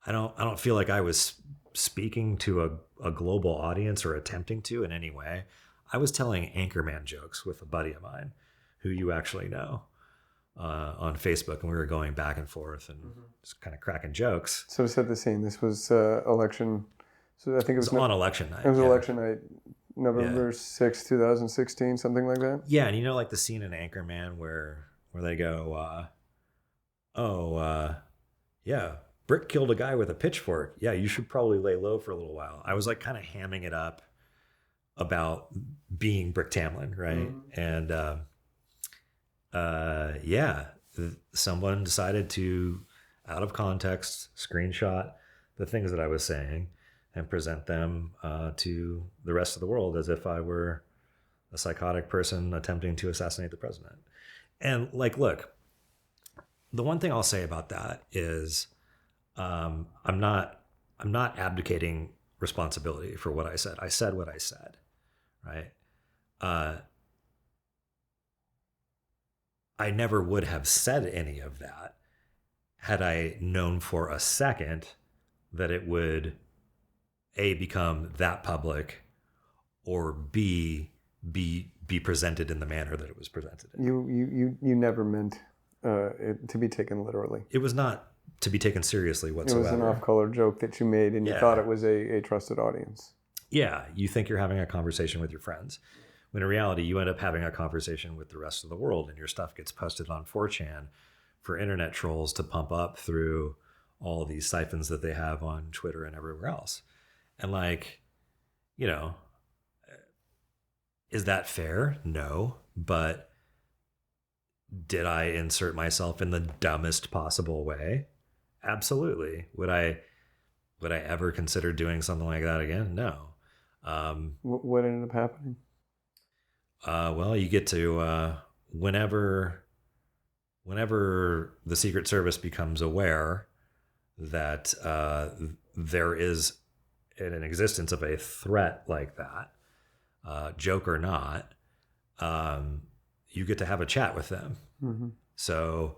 I don't feel like I was speaking to a global audience or attempting to in any way. I was telling Anchorman jokes with a buddy of mine who you actually know on Facebook, and we were going back and forth and just kind of cracking jokes. So to set the scene, this was election. So I think it was on election night. It was election night, November 6th, 2016, something like that. Yeah, and you know, like the scene in Anchorman where they go, yeah, Brick killed a guy with a pitchfork. Yeah, you should probably lay low for a little while. I was like kind of hamming it up about being Brick Tamlin, right? And someone decided to, out of context, screenshot the things that I was saying and present them to the rest of the world as if I were a psychotic person attempting to assassinate the president. And like, look, the one thing I'll say about that is I'm not abdicating responsibility for what I said. I said what I said, right? I never would have said any of that had I known for a second that it would A, become that public, or B, be presented in the manner that it was presented in. You never meant it to be taken literally. It was not to be taken seriously whatsoever. It was an off-color joke that you made, and you thought it was a trusted audience. Yeah, you think you're having a conversation with your friends, when in reality you end up having a conversation with the rest of the world, and your stuff gets posted on 4chan for internet trolls to pump up through all these siphons that they have on Twitter and everywhere else. And like, you know, is that fair? No. But did I insert myself in the dumbest possible way? Absolutely. Would I ever consider doing something like that again? No. What ended up happening? Well, you get to whenever the Secret Service becomes aware that there is an existence of a threat like that, joke or not, you get to have a chat with them. Mm-hmm. So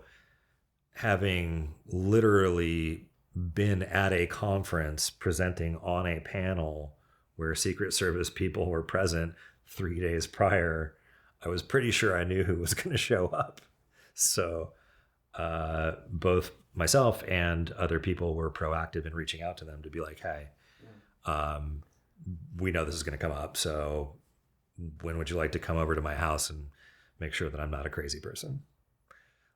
having literally been at a conference presenting on a panel where Secret Service people were present 3 days prior, I was pretty sure I knew who was going to show up. So both myself and other people were proactive in reaching out to them to be like, hey, we know this is going to come up. So when would you like to come over to my house and make sure that I'm not a crazy person?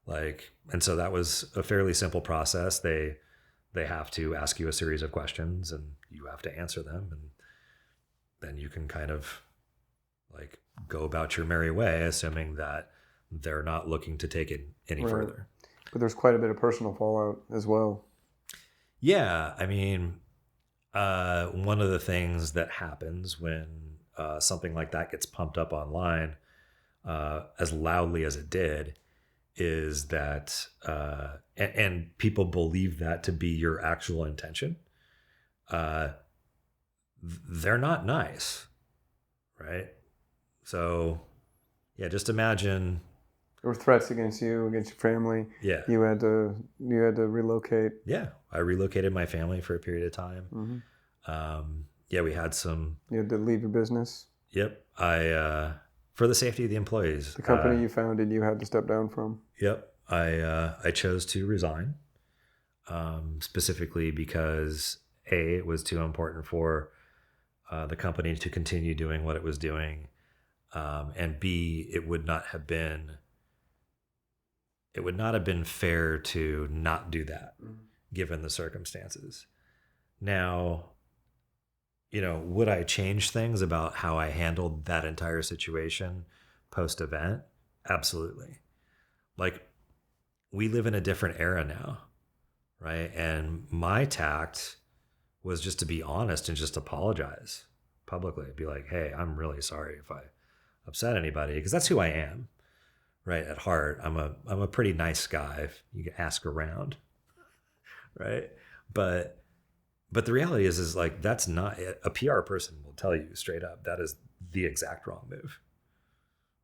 Like, and so that was a fairly simple process. They have to ask you a series of questions and you have to answer them. And then you can kind of like go about your merry way, assuming that they're not looking to take it any further. But there's quite a bit of personal fallout as well. Yeah. I mean, one of the things that happens when something like that gets pumped up online as loudly as it did is that, and people believe that to be your actual intention, they're not nice, right? So, yeah, just imagine. There were threats against you, against your family. Yeah. You had to relocate. Yeah. I relocated my family for a period of time. Mm-hmm. Yeah, we had some. You had to leave your business. Yep. For the safety of the employees. The company you founded, you had to step down from. Yep. I chose to resign, specifically because A, it was too important for the company to continue doing what it was doing, and B, it would not have been fair to not do that, given the circumstances. Now, you know, would I change things about how I handled that entire situation post-event? Absolutely. Like, we live in a different era now, right? And my tact was just to be honest and just apologize publicly. Be like, hey, I'm really sorry if I upset anybody, because that's who I am, right? At heart, I'm a pretty nice guy if you ask around, right? But the reality is like, that's not it. A PR person will tell you straight up, that is the exact wrong move,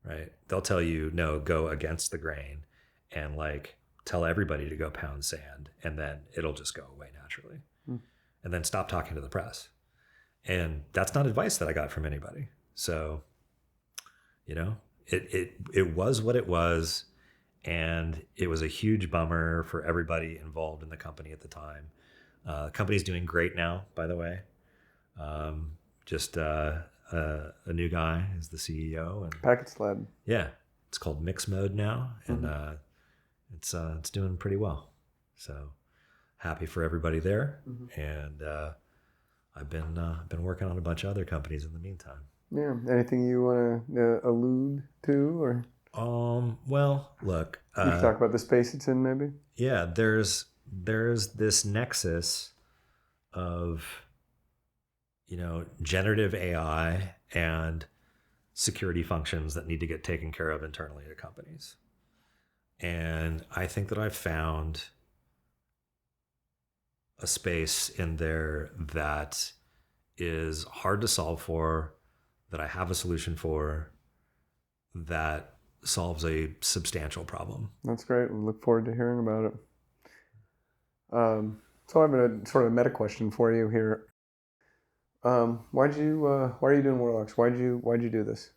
right? They'll tell you, no, go against the grain and like tell everybody to go pound sand, and then it'll just go away naturally. And then stop talking to the press. And that's not advice that I got from anybody. So, you know, it was what it was, and it was a huge bummer for everybody involved in the company at the time. The company's doing great now, by the way. Just a new guy is the CEO, and Packet Sled. yeah, it's called Mix Mode now, and it's doing pretty well. So happy for everybody there, and I've been working on a bunch of other companies in the meantime. Yeah. Anything you want to allude to, or Well, look, you can talk about the space it's in, maybe? yeah, there's this nexus of, generative AI and security functions that need to get taken care of internally at companies. And I think that I've found a space in there that is hard to solve for, that I have a solution for, that solves a substantial problem. That's great. We look forward to hearing about it. So I have a sort of meta question for you here. Why are you doing Warlocks? Why'd you do this?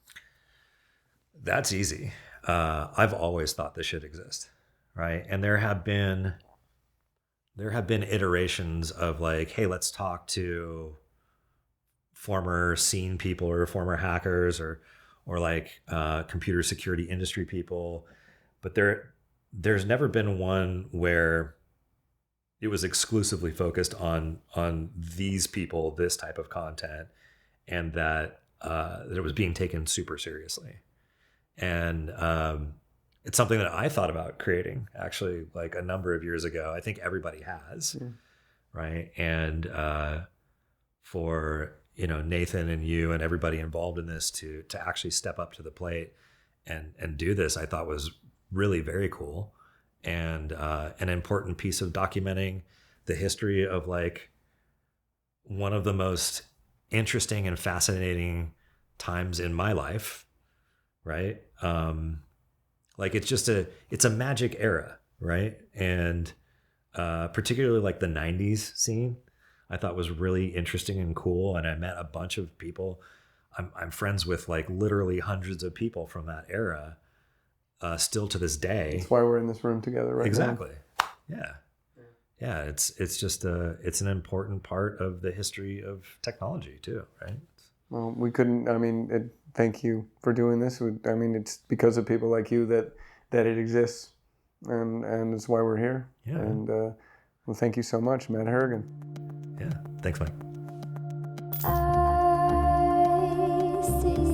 That's easy. I've always thought this should exist, right? And there have been iterations of like, hey, let's talk to former scene people or former hackers or like computer security industry people, but there's never been one where it was exclusively focused on these people, this type of content, and that it was being taken super seriously. And it's something that I thought about creating actually like a number of years ago. I think everybody has, right? And for Nathan and you and everybody involved in this to actually step up to the plate and do this, I thought was really very cool, and an important piece of documenting the history of like one of the most interesting and fascinating times in my life, right? Like it's a magic era, right? And particularly like the 90s scene, I thought was really interesting and cool. And I met a bunch of people. I'm friends with like literally hundreds of people from that era, still to this day. That's why we're in this room together right Exactly. Yeah. Yeah. It's just it's an important part of the history of technology too, right? Well, we couldn't. Thank you for doing this. It's because of people like you that it exists, and it's why we're here. Yeah. And well, thank you so much, Matt Harrigan. Yeah. Thanks, Mike. I see